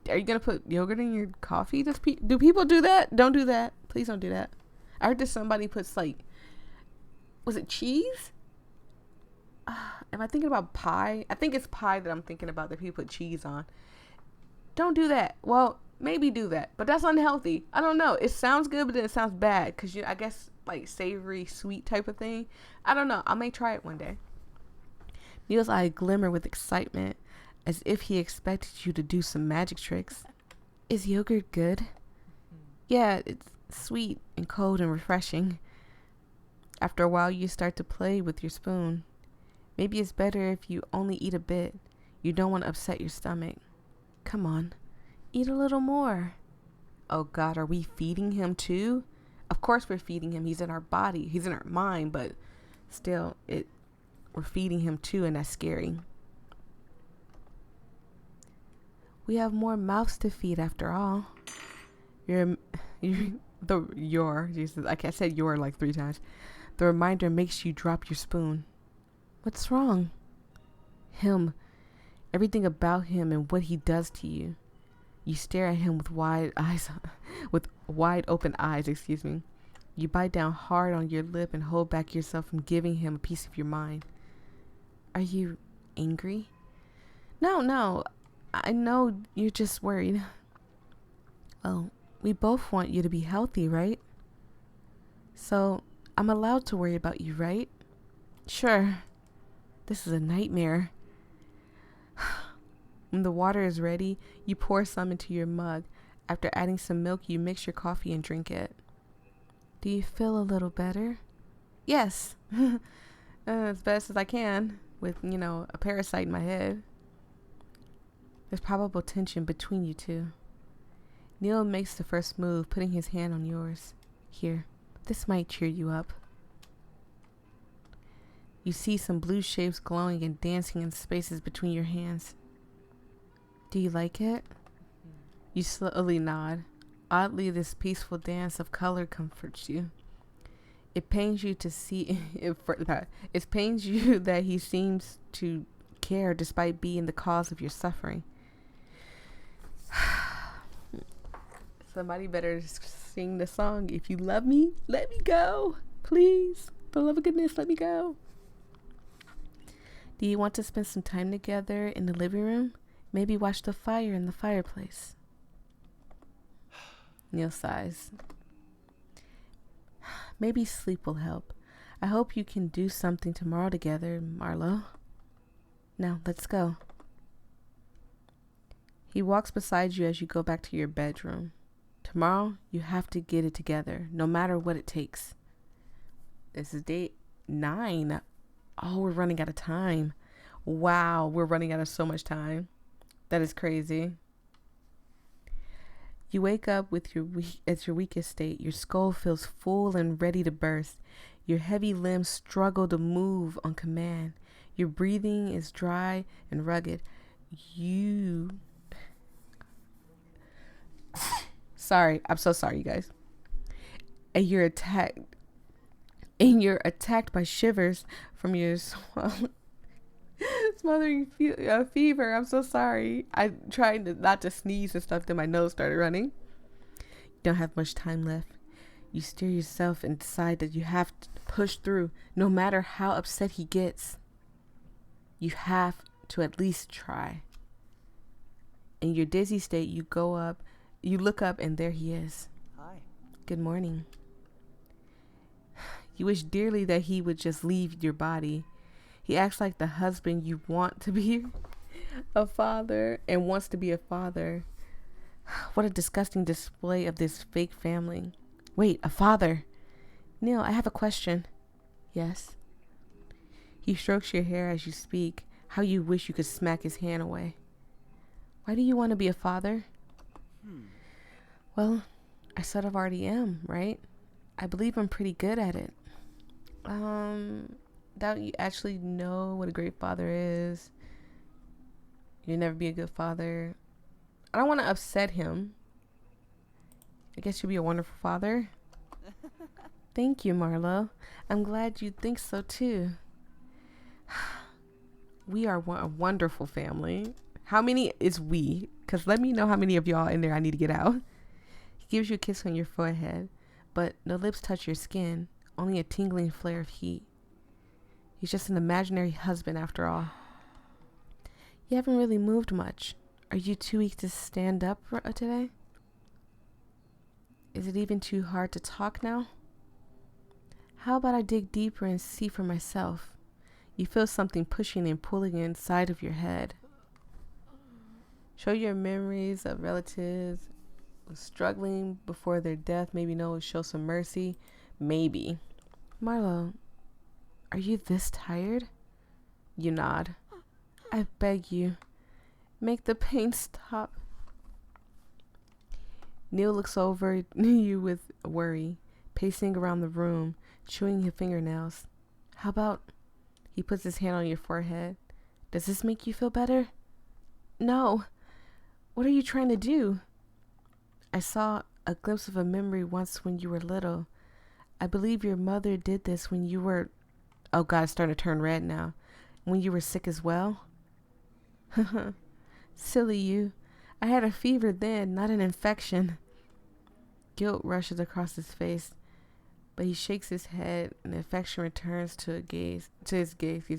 Are you gonna put yogurt in your coffee? Do people do that? Don't do that. Please don't do that. I heard that somebody puts was it cheese? Am I thinking about pie? I think it's pie that I'm thinking about that people put cheese on. Don't do that. Well, maybe do that, but that's unhealthy. I don't know. It sounds good, but then it sounds bad because I guess like savory, sweet type of thing. I don't know. I may try it one day. Neil's eye glimmered with excitement, as if he expected you to do some magic tricks. Is yogurt good? Yeah, it's sweet and cold and refreshing. After a while, you start to play with your spoon. Maybe it's better if you only eat a bit. You don't want to upset your stomach. Come on, eat a little more. Oh God, are we feeding him too? Of course we're feeding him. He's in our body. He's in our mind, but still, we're feeding him too, and that's scary. We have more mouths to feed after all. Jesus, I said your like 3 times. The reminder makes you drop your spoon. What's wrong? Him. Everything about him and what he does to you. You stare at him with wide open eyes, excuse me. You bite down hard on your lip and hold back yourself from giving him a piece of your mind. Are you angry? No. I know you're just worried. Well, we both want you to be healthy, right? So, I'm allowed to worry about you, right? Sure. This is a nightmare. When the water is ready, you pour some into your mug. After adding some milk, you mix your coffee and drink it. Do you feel a little better? Yes. As best as I can, with, a parasite in my head. There's probable tension between you two. Neil makes the first move, putting his hand on yours. Here, this might cheer you up. You see some blue shapes glowing and dancing in spaces between your hands. Do you like it? You slowly nod. Oddly, this peaceful dance of color comforts you. It pains you to see it pains you that he seems to care despite being the cause of your suffering. Somebody better sing the song. If you love me, let me go. Please. For the love of goodness, let me go. Do you want to spend some time together in the living room? Maybe watch the fire in the fireplace. Neil sighs. Maybe sleep will help. I hope you can do something tomorrow together, Marlo. Now, let's go. He walks beside you as you go back to your bedroom. Tomorrow, you have to get it together, no matter what it takes. This is day 9. Oh, we're running out of time. Wow, we're running out of so much time. That is crazy. You wake up at your weakest state. Your skull feels full and ready to burst. Your heavy limbs struggle to move on command. Your breathing is dry and rugged. Sorry, I'm so sorry, you guys. And you're attacked by shivers from your smothering fever. I'm so sorry. I tried not to sneeze and stuff, then my nose started running. You don't have much time left. You steer yourself and decide that you have to push through, no matter how upset he gets. You have to at least try. In your dizzy state, you look up, and there he is. Hi. Good morning. You wish dearly that he would just leave your body. He acts like the husband you want to be a father and wants to be a father. What a disgusting display of this fake family. Wait, a father. Neil, I have a question. Yes. He strokes your hair as you speak. How you wish you could smack his hand away. Why do you want to be a father? Well, I sort of already am, right? I believe I'm pretty good at it. Don't you actually know what a great father is? You'll never be a good father. I don't want to upset him. I guess you'll be a wonderful father. Thank you, Marlo. I'm glad you think so too. We are a wonderful family. How many is we? Because let me know how many of y'all in there I need to get out. He gives you a kiss on your forehead, but no lips touch your skin, only a tingling flare of heat. He's just an imaginary husband after all. You haven't really moved much. Are you too weak to stand up today? Is it even too hard to talk now? How about I dig deeper and see for myself? You feel something pushing and pulling inside of your head. Show your memories of relatives struggling before their death. Maybe no, show some mercy. Maybe. Marlo, are you this tired? You nod. I beg you, make the pain stop. Neil looks over you with worry, pacing around the room, chewing his fingernails. How about, he puts his hand on your forehead. Does this make you feel better? No. What are you trying to do? I saw a glimpse of a memory once when you were little. I believe your mother did this when you were, oh God, it's starting to turn red now. When you were sick as well? Silly you. I had a fever then, not an infection. Guilt rushes across his face, but he shakes his head and the affection returns to his gaze.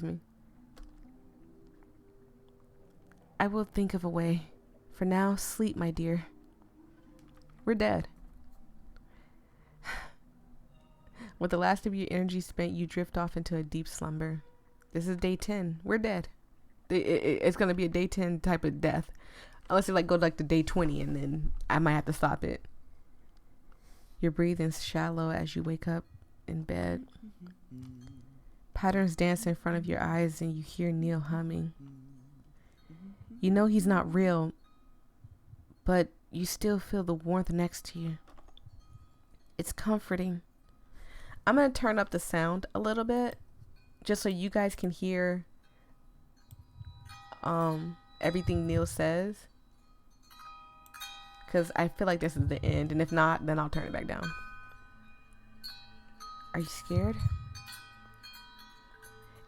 I will think of a way. For now, sleep, my dear. We're dead. With the last of your energy spent, you drift off into a deep slumber. This is day 10. We're dead. It's going to be a day 10 type of death. Unless it go to day 20 and then I might have to stop it. Your breathing's shallow as you wake up in bed. Patterns dance in front of your eyes and you hear Neil humming. You know he's not real, but you still feel the warmth next to you. It's comforting. I'm going to turn up the sound a little bit just so you guys can hear everything Neil says, because I feel like this is the end, and if not, then I'll turn it back down. Are you scared?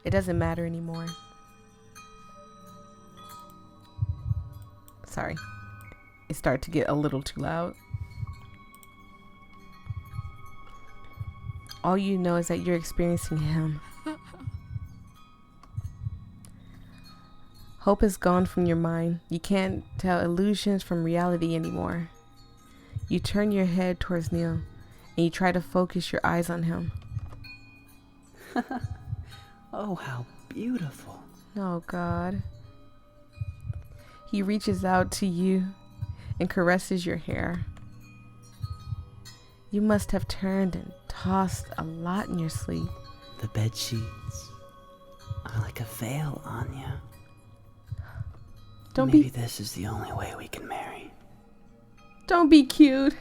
It doesn't matter anymore. Sorry, it started to get a little too loud. All you know is that you're experiencing him. Hope is gone from your mind. You can't tell illusions from reality anymore. You turn your head towards Neil and you try to focus your eyes on him. Oh, how beautiful. Oh, God. He reaches out to you and caresses your hair. You must have turned and tossed a lot in your sleep. The bed sheets are like a veil, Anya. Maybe this is the only way we can marry. Don't be cute.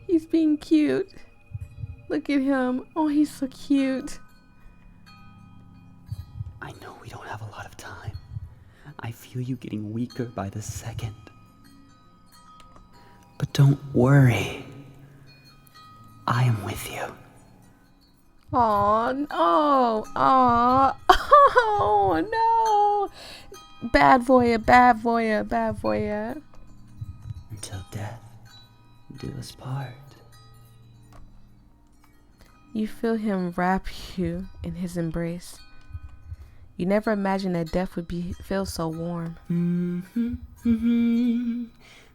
He's being cute. Look at him. Oh, he's so cute. I know we don't have a lot of time. I feel you getting weaker by the second. But don't worry. I am with you. Oh, no. Oh, no. Bad voya, bad voya, bad voya. Until death do us part. You feel him wrap you in his embrace. You never imagined that death would feel so warm.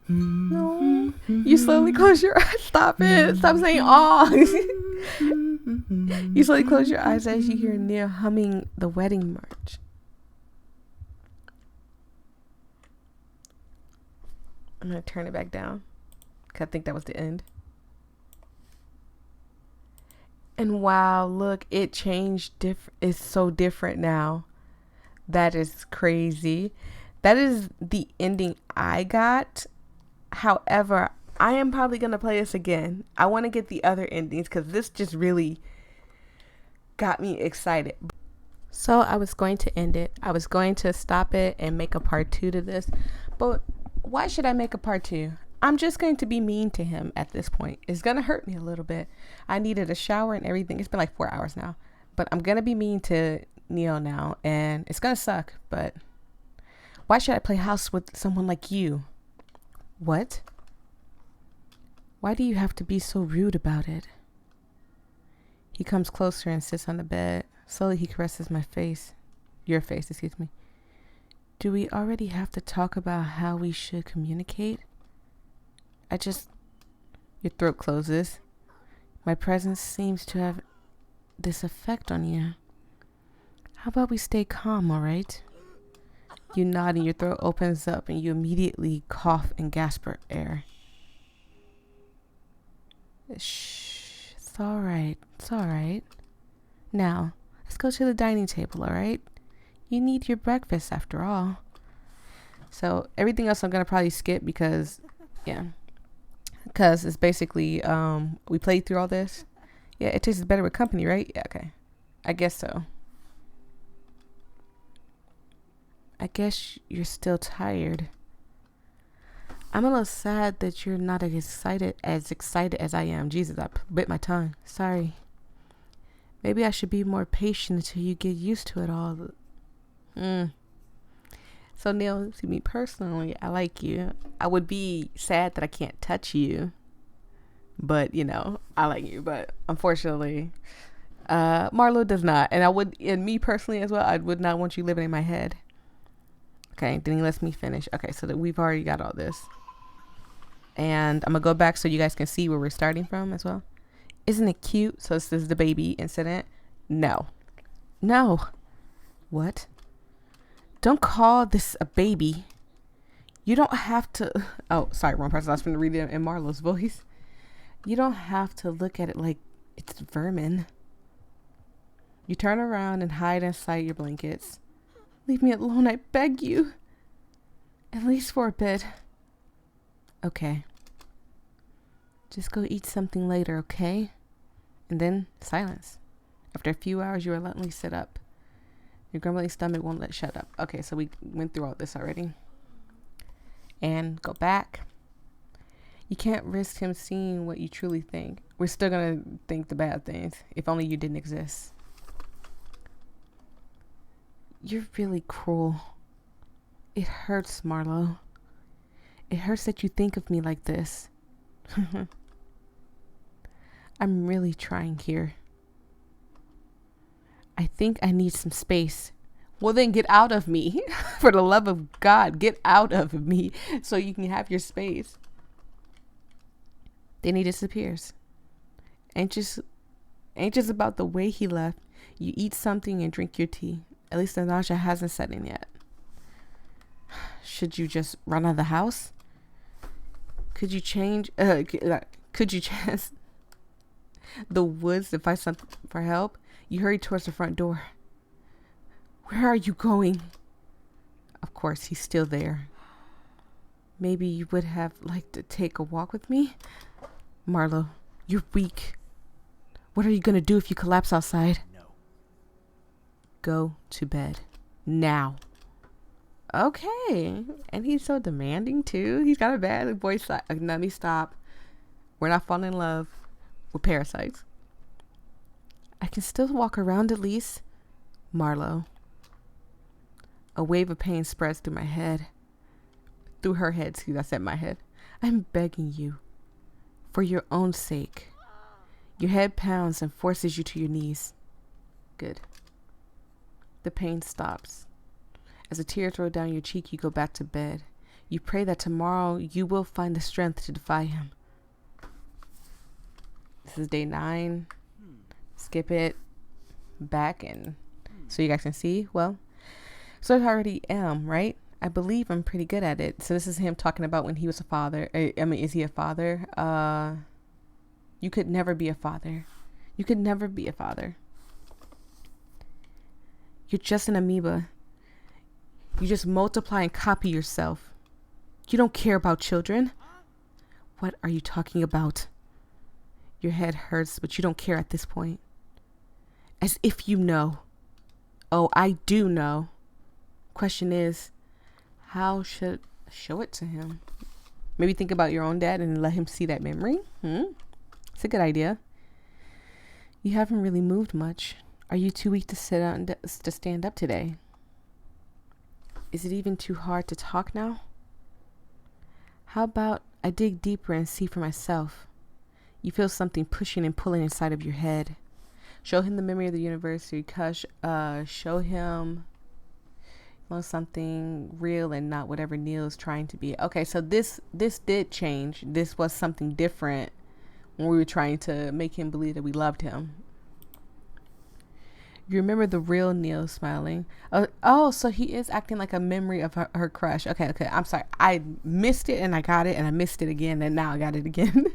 No. You slowly close your eyes. Stop it. Stop saying "oh." You slowly close your eyes as you hear Neil humming the wedding march. I'm going to turn it back down because I think that was the end. And wow, look, it changed. It's so different now. That is crazy. That is the ending I got. However, I am probably going to play this again. I want to get the other endings because this just really got me excited. So I was going to end it. I was going to stop it and make a part 2 to this. But why should I make a part 2? I'm just going to be mean to him at this point. It's going to hurt me a little bit. I needed a shower and everything. It's been like 4 hours now. But I'm going to be mean to Neil now. And it's going to suck. But why should I play house with someone like you? What? Why do you have to be so rude about it? He comes closer and sits on the bed, Slowly he caresses my face. Your face, excuse me. Do we already have to talk about how we should communicate? Your throat closes. My presence seems to have this effect on you. How about we stay calm, alright? You nod and your throat opens up and you immediately cough and gasp for air. Shh, it's alright, it's alright. Now, let's go to the dining table, alright? You need your breakfast after all. So everything else I'm going to probably skip because, because it's basically, we played through all this. Yeah, it tastes better with company, right? Yeah, okay. I guess so. I guess you're still tired. I'm a little sad that you're not as excited as I am. Jesus, I bit my tongue. Sorry. Maybe I should be more patient until you get used to it all. So Niall, to me personally, I like you. I would be sad that I can't touch you. But, I like you. But unfortunately, Marlo does not. And me personally as well, I would not want you living in my head. Okay, then he lets me finish. Okay, so that we've already got all this. And I'm going to go back so you guys can see where we're starting from as well. Isn't it cute? So this is the baby incident. No. What? Don't call this a baby. You don't have to. Oh, sorry, wrong person. I was going to read it in Marlo's voice. You don't have to look at it like it's vermin. You turn around and hide inside your blankets. Leave me alone, I beg you. At least for a bit. Okay. Just go eat something later, okay? And then silence. After a few hours, you reluctantly sit up. Your grumbling stomach won't let shut up. Okay, so we went through all this already. And go back. You can't risk him seeing what you truly think. We're still going to think the bad things. If only you didn't exist. You're really cruel. It hurts, Marlo. It hurts that you think of me like this. I'm really trying here. I think I need some space. Well, then get out of me. For the love of God, get out of me so you can have your space. Then he disappears. Anxious about the way he left, you eat something and drink your tea. At least the nausea hasn't set in yet. Should you just run out of the house? Could you chance the woods to find something for help? You hurry towards the front door. Where are you going? Of course, he's still there. Maybe you would have liked to take a walk with me? Marlo, you're weak. What are you going to do if you collapse outside? No. Go to bed. Now. Okay. And he's so demanding too. He's got a bad voice. Let me stop. We're not falling in love with parasites. I can still walk around at least. Marlo. A wave of pain spreads through my head. Through her head, excuse me, I said my head. I'm begging you. For your own sake. Your head pounds and forces you to your knees. Good. The pain stops. As a tear rolls down your cheek, you go back to bed. You pray that tomorrow you will find the strength to defy him. This is day 9. Skip it. Back and so you guys can see. Well, so I already am, right? I believe I'm pretty good at it. So this is him talking about when he was a father. Is he a father? You could never be a father. You could never be a father. You're just an amoeba. You just multiply and copy yourself. You don't care about children. What are you talking about? Your head hurts, but you don't care at this point. As if you know. Oh, I do know. Question is, how should I show it to him? Maybe think about your own dad and let him see that memory. It's a good idea. You haven't really moved much. Are you too weak to sit down to stand up today? Is it even too hard to talk now? How about I dig deeper and see for myself? You feel something pushing and pulling inside of your head. Show him the memory of the university. Show him something real and not whatever Neil's trying to be. Okay, so this did change. This was something different when we were trying to make him believe that we loved him. You remember the real Neil smiling. Oh, so he is acting like a memory of her crush. Okay. I'm sorry. I missed it and I got it and I missed it again and now I got it again.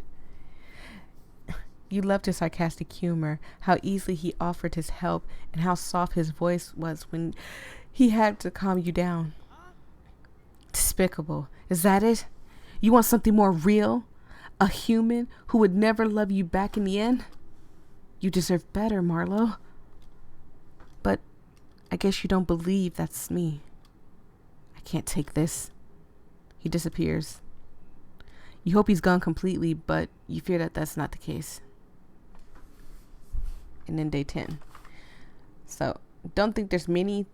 You loved his sarcastic humor, how easily he offered his help, and how soft his voice was when he had to calm you down. Despicable. Is that it? You want something more real? A human who would never love you back in the end? You deserve better, Marlo. But I guess you don't believe that's me. I can't take this. He disappears. You hope he's gone completely, but you fear that that's not the case. And then day 10. So don't think there's many.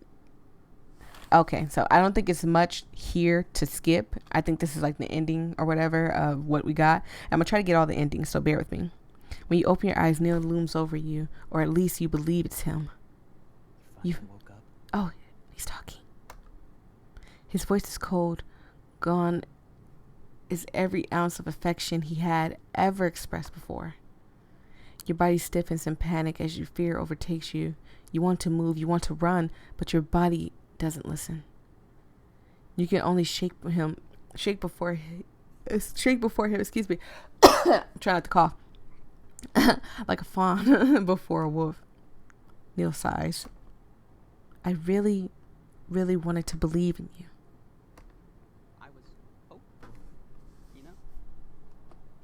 Okay, so I don't think it's much here to skip. I think this is like the ending or whatever of what we got. I'm going to try to get all the endings, so bear with me. When you open your eyes, Neil looms over you, or at least you believe it's him. You woke up. Oh, he's talking. His voice is cold. Gone is every ounce of affection he had ever expressed before. Your body stiffens in panic as your fear overtakes you. You want to move, you want to run, but your body doesn't listen. You can only shake before him, excuse me. Try not to cough. Like a fawn before a wolf. Neil sighs. I really, really wanted to believe in you. I was hopeful, you know?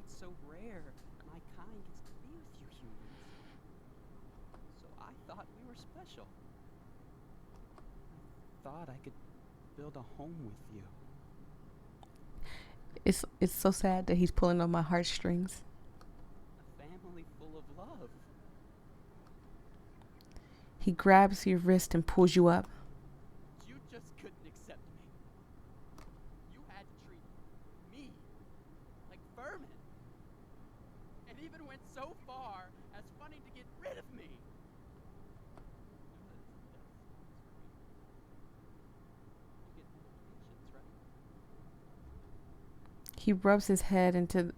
It's so rare my kind gets to be with you humans. So I thought we were special. I thought I could build a home with you. It's so sad that he's pulling on my heartstrings. A family full of love. He grabs your wrist and pulls you up. You just couldn't accept me. You had to treat me like vermin. And even went so far as wanting to get rid of me. You get medications, right? He rubs his head into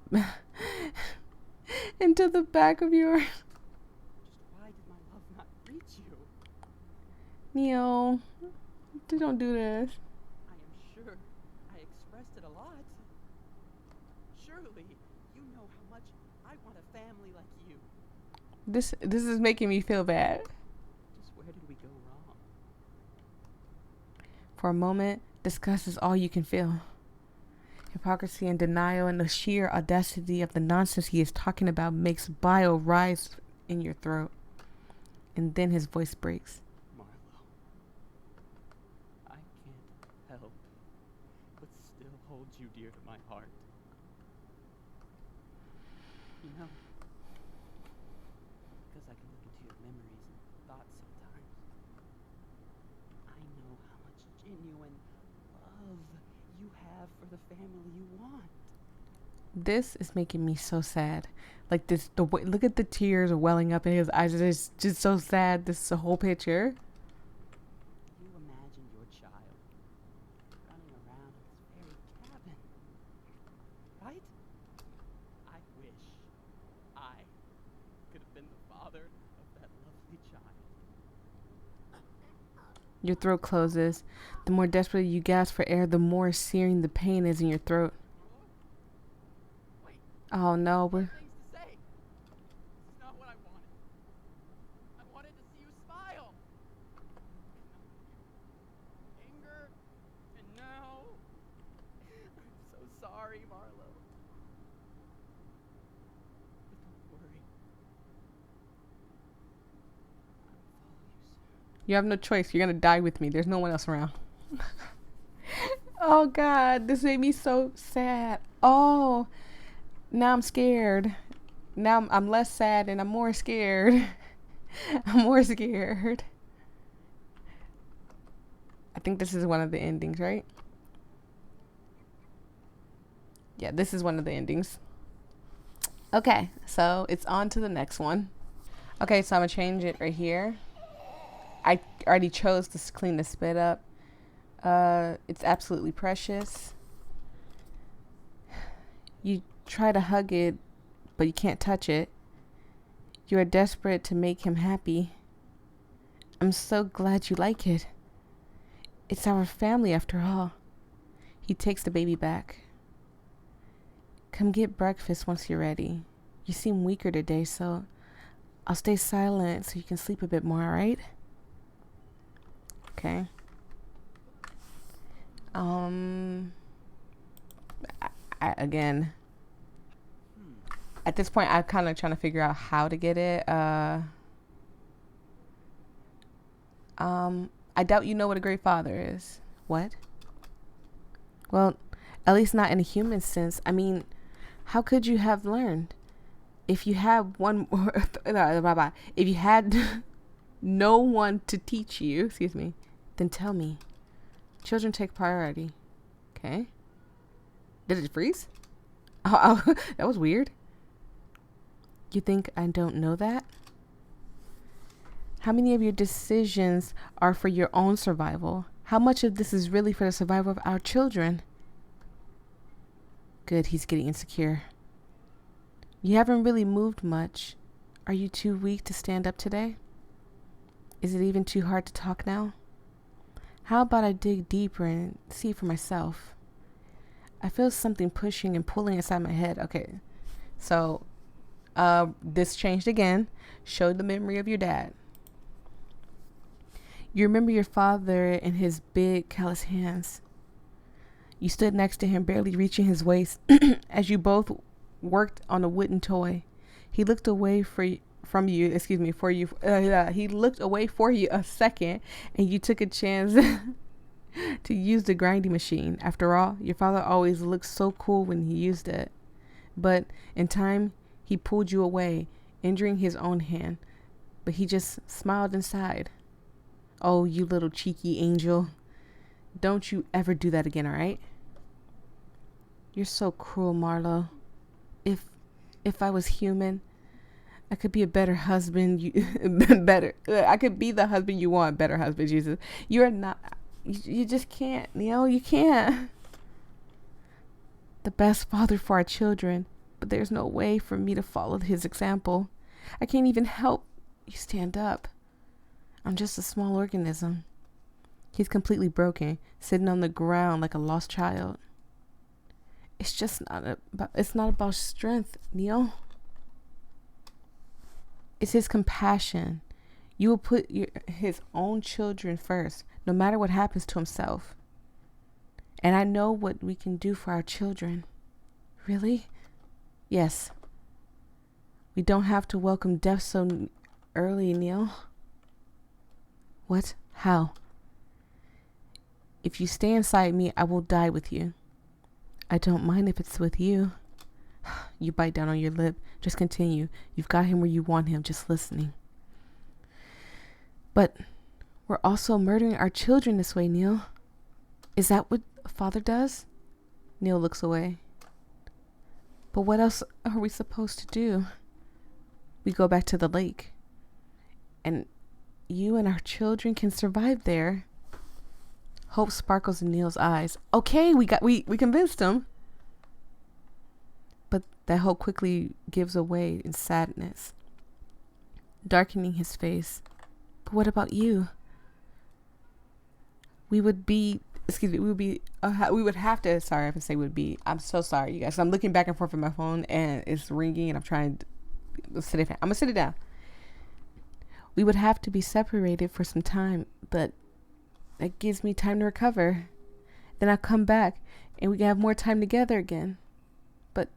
into the back of yours. Neil, don't do this. I am sure I expressed it a lot. Surely you know how much I want a family like you. This is making me feel bad. Just where did we go wrong? For a moment, disgust is all you can feel. Hypocrisy and denial and the sheer audacity of the nonsense he is talking about makes bile rise in your throat. And then his voice breaks. Hold you dear to my heart. You know, because I can look into your memories and thoughts sometimes, I know how much genuine love you have for the family you want. This is making me so sad. Like this, the way, look at the tears welling up in his eyes. It's just so sad. This is a whole picture. You imagine your child running around in this very cabin, right? I wish I could have been the father of that lovely child. Your throat closes. The more desperately you gasp for air, the more searing the pain is in your throat. Oh no, we're... Things to say. This is not what I wanted. I wanted to see you smile. Anger, and now I'm so sorry, Marlo. But don't worry. I'll follow you soon. You have no choice. You're gonna die with me. There's no one else around. Oh God, this made me so sad. Oh, now I'm scared. Now I'm less sad and I'm more scared. I'm more scared. I think this is one of the endings, right? Yeah, this is one of the endings. Okay, so it's on to the next one. Okay, so I'm gonna change it right here. I already chose to clean the spit up. It's absolutely precious. You try to hug it, but you can't touch it. You are desperate to make him happy. I'm so glad you like it. It's our family after all. He takes the baby back. Come get breakfast once you're ready. You seem weaker today, so I'll stay silent so you can sleep a bit more, alright? Okay. Again, at this point, I'm kind of trying to figure out how to get it. I doubt you know what a great father is. What? Well, at least not in a human sense. I mean, how could you have learned? If you had if you had no one to teach you, excuse me, then tell me. Children take priority. Okay. Did it freeze? Oh, that was weird. You think I don't know that? How many of your decisions are for your own survival? How much of this is really for the survival of our children? Good, he's getting insecure. You haven't really moved much. Are you too weak to stand up today? Is it even too hard to talk now? How about I dig deeper and see for myself? I feel something pushing and pulling inside my head. Okay, so this changed again. Showed the memory of your dad. You remember your father and his big callous hands. You stood next to him, barely reaching his waist, as you both worked on a wooden toy. He looked away from you. He looked away for you a second, and you took a chance to use the grinding machine. After all, your father always looked so cool when he used it. But in time, he pulled you away, injuring his own hand. But he just smiled inside. Oh, you little cheeky angel. Don't you ever do that again, all right? You're so cruel, Marlo. If I was human, I could be a better husband. I could be the husband you want. Better husband, Jesus. You're not. You just can't, Neil. You can't. The best father for our children, but there's no way for me to follow his example. I can't even help you stand up. I'm just a small organism. He's completely broken, sitting on the ground like a lost child. It's not about strength, Neil. It's his compassion. You will put his own children first, no matter what happens to himself. And I know what we can do for our children. Really? Yes. We don't have to welcome death so early, Neil. What? How? If you stay inside me, I will die with you. I don't mind if it's with you. You bite down on your lip. Just continue. You've got him where you want him, just listening. But we're also murdering our children this way, Neil. Is that what a father does? Neil looks away. But what else are we supposed to do? We go back to the lake. And you and our children can survive there. Hope sparkles in Neil's eyes. Okay, we convinced him. But that hope quickly gives away in sadness, darkening his face. But what about you? We would have to, sorry, I have to say would be. I'm so sorry, you guys. I'm looking back and forth with my phone and it's ringing and I'm trying to I'm gonna sit it down. We would have to be separated for some time, but that gives me time to recover. Then I'll come back and we can have more time together again. But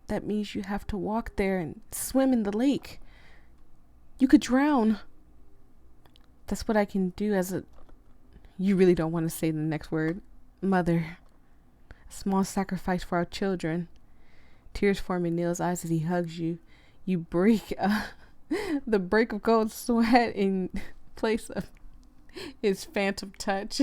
that means you have to walk there and swim in the lake. You could drown. That's what I can do as a... You really don't want to say the next word. Mother. A small sacrifice for our children. Tears form in Neil's eyes as he hugs you. You break the break of cold sweat in place of his phantom touch.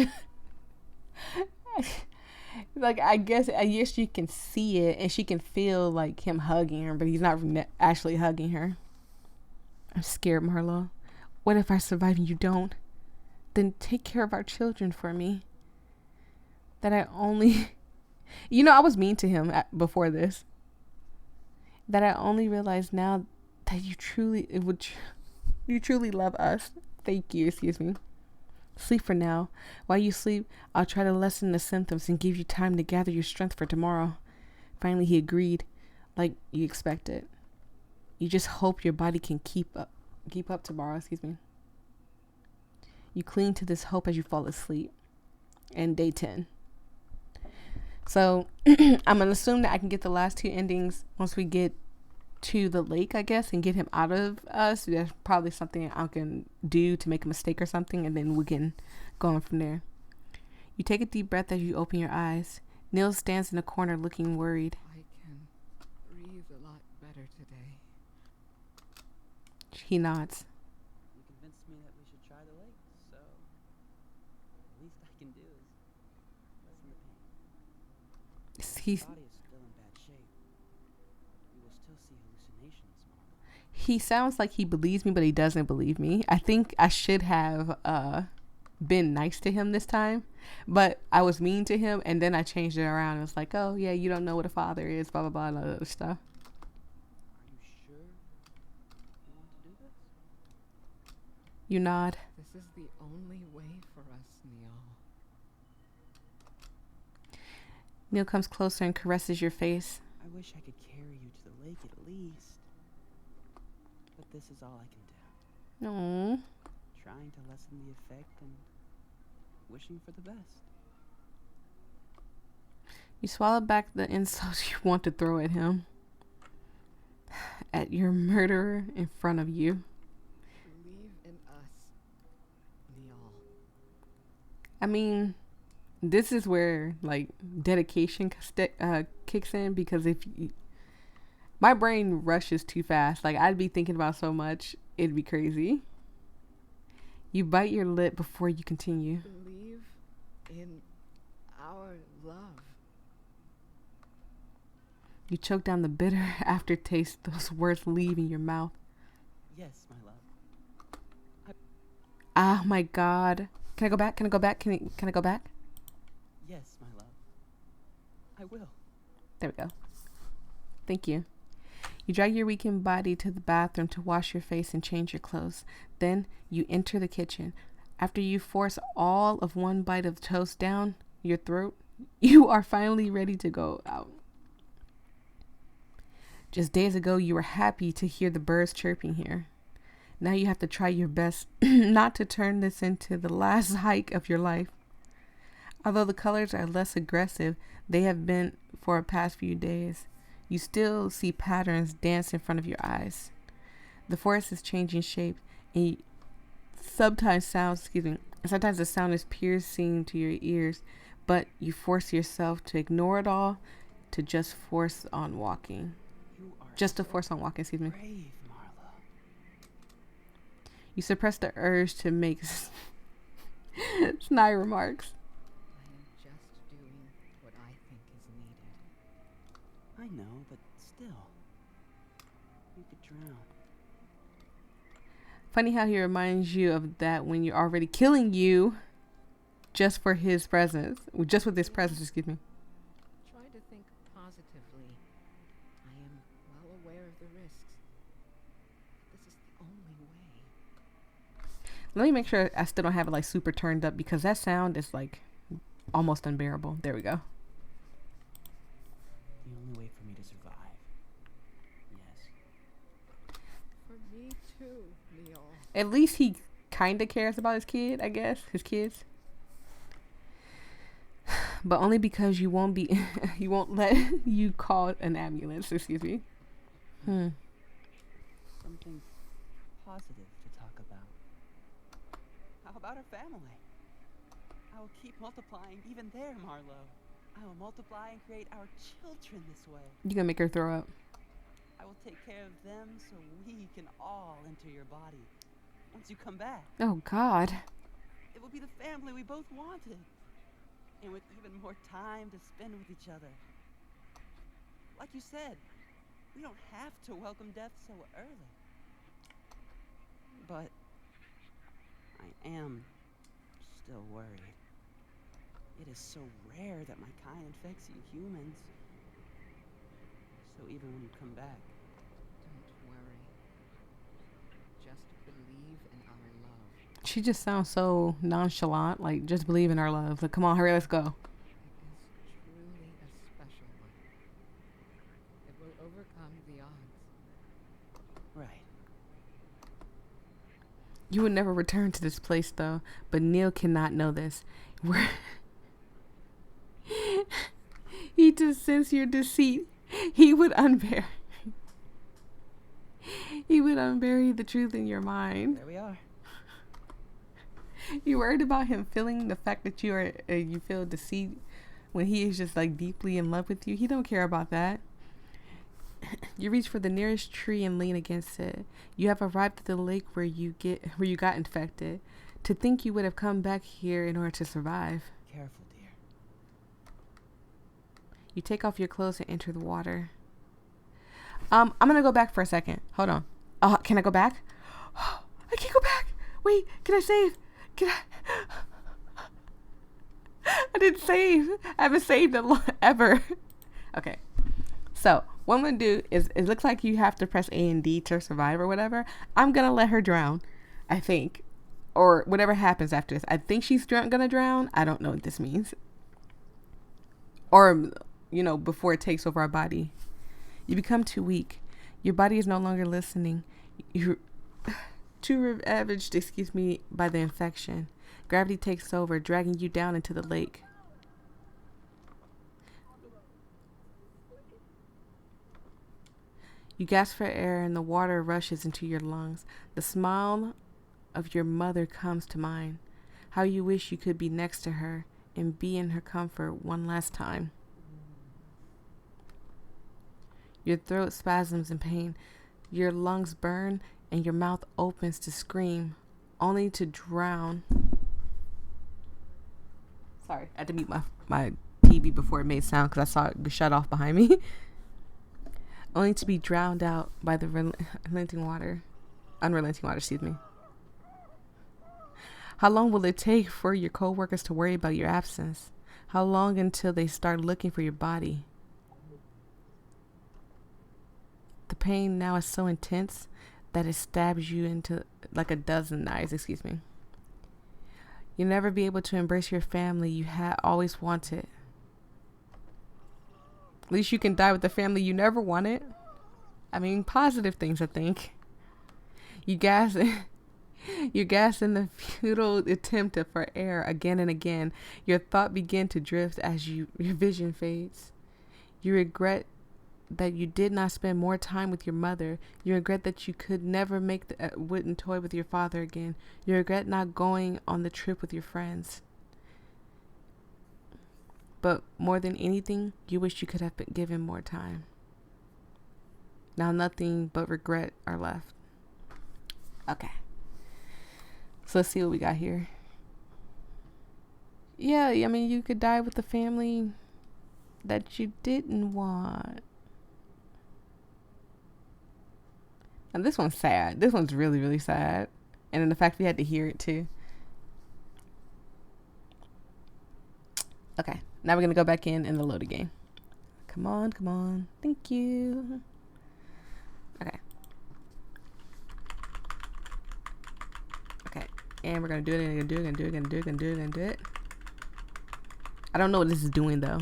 Like, I guess you can see it and she can feel like him hugging her, but he's not actually hugging her. I'm scared, Marlo. What if I survive and you don't? Then take care of our children for me. That I only... I was mean to him before this. That I only realize now that you truly love us. Thank you, excuse me. Sleep for now. While you sleep, I'll try to lessen the symptoms and give you time to gather your strength for tomorrow. Finally, he agreed, like you expected. You just hope your body can keep up tomorrow, excuse me. You cling to this hope as you fall asleep. And day 10. So I'm going to assume that I can get the last two endings once we get to the lake, I guess, and get him out of us. There's probably something I can do to make a mistake or something, and then we can go on from there. You take a deep breath as you open your eyes. Niall stands in the corner looking worried. I can breathe a lot better today. He nods. You convinced me that we should try the lake, so the least I can do is lessen the pain. He's, Your body is still in bad shape. You will still see hallucinations, Marla. he sounds like he believes me, but he doesn't believe me. I think I should have been nice to him this time, but I was mean to him, and then I changed it around. It was like, oh yeah, you don't know what a father is, blah blah blah, and all that other stuff. Are you sure you want to do this? You nod. This is the only way for us, Niall. Niall comes closer and caresses your face. I wish I could carry you to the lake at least. But this is all I can do. No. Trying to lessen the effect and wishing for the best. You swallow back the insults you want to throw at him. At your murderer in front of you. Believe in us, Niall. I mean, this is where like dedication kicks in, because if my brain rushes too fast, like I'd be thinking about so much, it'd be crazy. You bite your lip before you continue. Believe in our love. You choke down the bitter aftertaste those words leave in your mouth. Yes, my love. Ah, my God. Can I go back? Can I go back? Can I go back? Yes, my love. I will. There we go. Thank you. You drag your weakened body to the bathroom to wash your face and change your clothes. Then you enter the kitchen. After you force all of one bite of toast down your throat, you are finally ready to go out. Just days ago, you were happy to hear the birds chirping here. Now you have to try your best not to turn this into the last hike of your life. Although the colors are less aggressive, they have been for the past few days. You still see patterns dance in front of your eyes. The forest is changing shape, and sometimes the sound is piercing to your ears, but you force yourself to ignore it all to just force on walking. Brave, Marla. You suppress the urge to make snide remarks. I am just doing what I think is needed. I know, but still. You could drown. Funny how he reminds you of that when you're already killing you just for his presence. Just with his presence, excuse me. Try to think positively. I am well aware of the risks. This is the only way. Let me make sure I still don't have it like super turned up, because that sound is like almost unbearable. There we go. The only way for me to survive. Yes. For me too, Niall. At least he kind of cares about his kid, I guess. His kids. But only because you won't let you call an ambulance, excuse me. Something positive to talk about. How about our family? I will keep multiplying even there, Marlo. I will multiply and create our children this way. You gonna make her throw up. I will take care of them so we can all enter your body. Once you come back, Oh, God. it will be the family we both wanted. And with even more time to spend with each other. Like you said, we don't have to welcome death so early. but I am still worried. It is so rare that my kind infects you humans. So even when you come back, Don't worry. Just believe in our love. She just sounds so nonchalant. Like, just believe in our love. Like, come on, hurry, let's go. It is truly a special one. It will overcome the odds. right. You would never return to this place, though. But Neil cannot know this. Where he just sense your deceit. He would unbury the truth in your mind. There we are. You worried about him feeling the fact that you feel deceit when he is just like deeply in love with you. He don't care about that. You reach for the nearest tree and lean against it. You have arrived at the lake where you got infected. To think you would have come back here in order to survive. Careful, dear. You take off your clothes and enter the water. I'm gonna go back for a second. Hold on. Can I go back? I can't go back. Wait, can I save? I didn't save. I haven't saved ever. Okay. So what I'm gonna do is, it looks like you have to press A and D to survive or whatever. I'm gonna let her drown, I think, or whatever happens after this. I think she's gonna drown. I don't know what this means. Or, before it takes over our body. You become too weak. Your body is no longer listening. You're too ravaged, by the infection. Gravity takes over, dragging you down into the lake. You gasp for air and the water rushes into your lungs. The smile of your mother comes to mind. How you wish you could be next to her and be in her comfort one last time. Your throat spasms in pain. Your lungs burn and your mouth opens to scream, only to drown. Sorry, I had to mute my TV before it made sound because I saw it shut off behind me. Only to be drowned out by the unrelenting water, excuse me. How long will it take for your co-workers to worry about your absence? How long until they start looking for your body? The pain now is so intense that it stabs you into like a dozen knives, You'll never be able to embrace your family you had always wanted. At least you can die with the family you never wanted. I mean, positive things, I think. You gas in the futile attempt for air again and again. Your thought begin to drift as your vision fades. You regret that you did not spend more time with your mother. You regret that you could never make the wooden toy with your father again. You regret not going on the trip with your friends. But more than anything, you wish you could have been given more time. Now nothing but regret are left. Okay. So let's see what we got here. Yeah, I mean, you could die with the family that you didn't want. And this one's sad. This one's really, really sad. And then the fact we had to hear it too. Okay. Now we're going to go back in the load again. Come on, come on. Thank you. Okay. Okay. And we're going to do it, and do it. I don't know what this is doing though.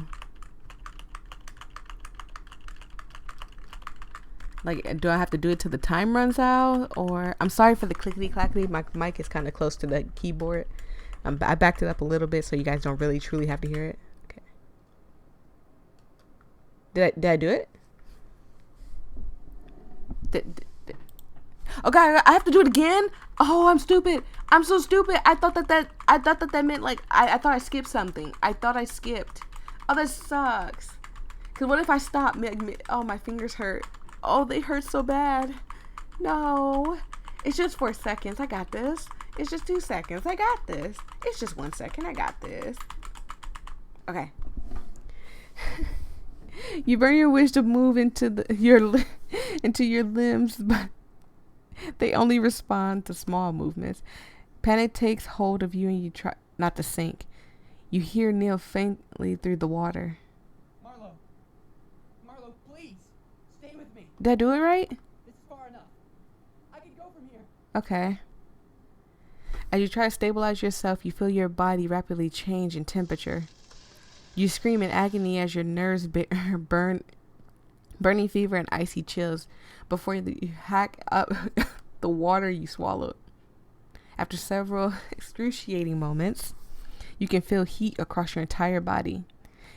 Like, do I have to do it till the time runs out? Or, I'm sorry for the clickety clackety. My mic is kind of close to the keyboard. I backed it up a little bit so you guys don't really truly have to hear it. Okay. Did I do it? Oh God, I have to do it again? Oh, I'm stupid. I'm so stupid. I thought that meant like, I thought I skipped something. I thought I skipped. Oh, that sucks. Cause what if I stop? Oh, my fingers hurt. Oh, they hurt so bad. No. It's just 4 seconds. I got this. It's just 2 seconds. I got this. It's just 1 second. I got this. Okay. You burn your wish to move into your limbs, They only respond to small movements. Panic takes hold of you and you try not to sink. You hear Neil faintly through the water. Marlo. Marlo, please. Stay with me. Did I do it right? This is far enough. I can go from here. Okay. As you try to stabilize yourself, you feel your body rapidly change in temperature. You scream in agony as your nerves burning fever and icy chills before you hack up the water you swallowed. After several excruciating moments, you can feel heat across your entire body.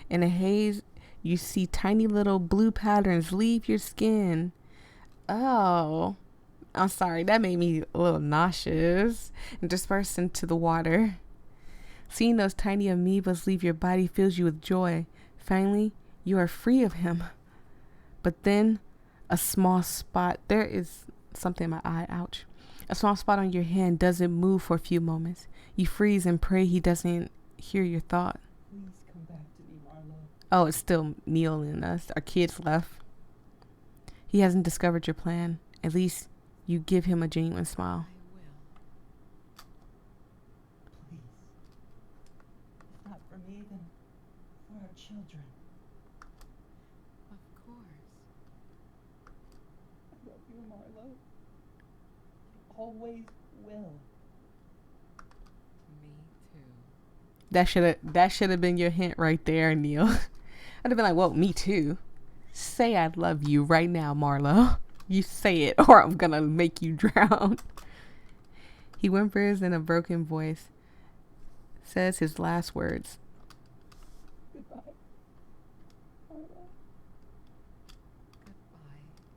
In a haze, you see tiny little blue patterns leave your skin. Oh, I'm sorry, that made me a little nauseous, and disperse into the water. Seeing those tiny amoebas leave your body fills you with joy. Finally, you are free of him. But then, a small spot, there is something in my eye, ouch. A small spot on your hand doesn't move for a few moments. You freeze and pray he doesn't hear your thought. Please come back to me, Marlo. Oh, it's still Neil and us. Our kids left. He hasn't discovered your plan. At least you give him a genuine smile. Please. If not for me, then for our children. Of course. I love you, Marlo. I always will. Me too. That should have been your hint right there, Neil. I'd have been like, well, me too. Say I love you right now, Marlo. You say it or I'm gonna make you drown. He whimpers in a broken voice, says his last words. Goodbye, Marlo. Goodbye,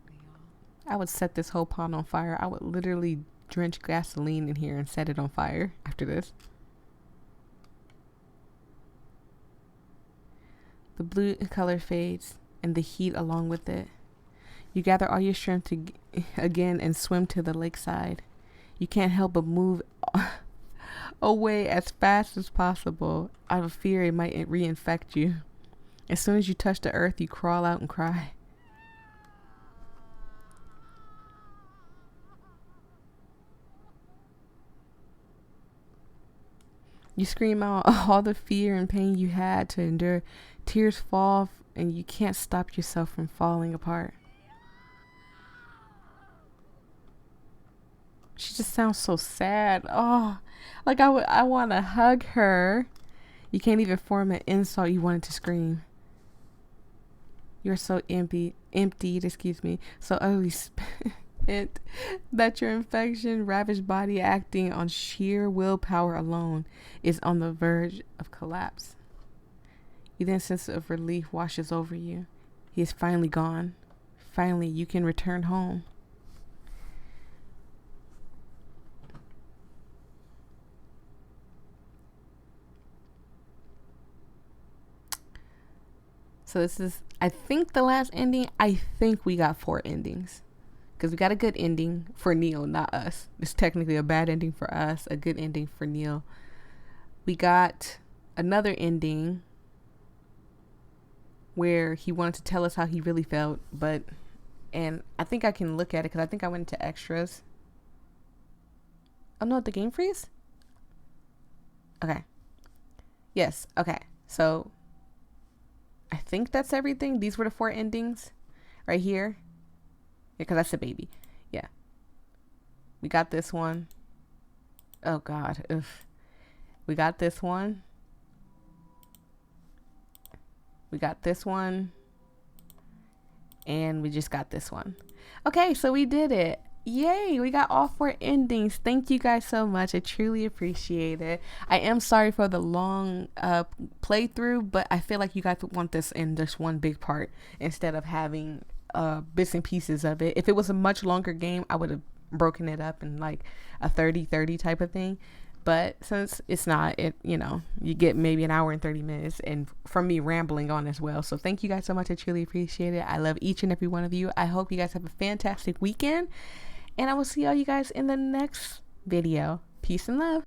Niall. I would set this whole pond on fire. I would literally drench gasoline in here and set it on fire after this. The blue color fades and the heat along with it. You gather all your strength again and swim to the lakeside. You can't help but move away as fast as possible out of fear it might reinfect you. As soon as you touch the earth, you crawl out and cry. You scream out all the fear and pain you had to endure. Tears fall and you can't stop yourself from falling apart. She just sounds so sad. Oh, like I want to hug her. You can't even form an insult you wanted to scream. You're so emptied, so utterly spent that your infection-ravaged body acting on sheer willpower alone is on the verge of collapse. You then sense of relief washes over you. He is finally gone. Finally, you can return home. So this is, I think, the last ending. I think we got 4 endings. Because we got a good ending for Neil, not us. It's technically a bad ending for us, a good ending for Neil. We got another ending where he wanted to tell us how he really felt, and I think I can look at it because I think I went into extras. Oh no, the game freeze? Okay. Yes, okay. So I think that's everything. These were the 4 endings right here. Yeah, because that's a baby. Yeah. We got this one. Oh, God. Ugh. We got this one. We got this one. And we just got this one. Okay, so we did it. Yay, we got all 4 endings. Thank you guys so much. I truly appreciate it. I am sorry for the long playthrough, but I feel like you guys want this in just one big part instead of having bits and pieces of it. If it was a much longer game, I would have broken it up in like a 30-30 type of thing. But since it's not, you get maybe an hour and 30 minutes and from me rambling on as well. So thank you guys so much. I truly appreciate it. I love each and every one of you. I hope you guys have a fantastic weekend. And I will see all you guys in the next video. Peace and love.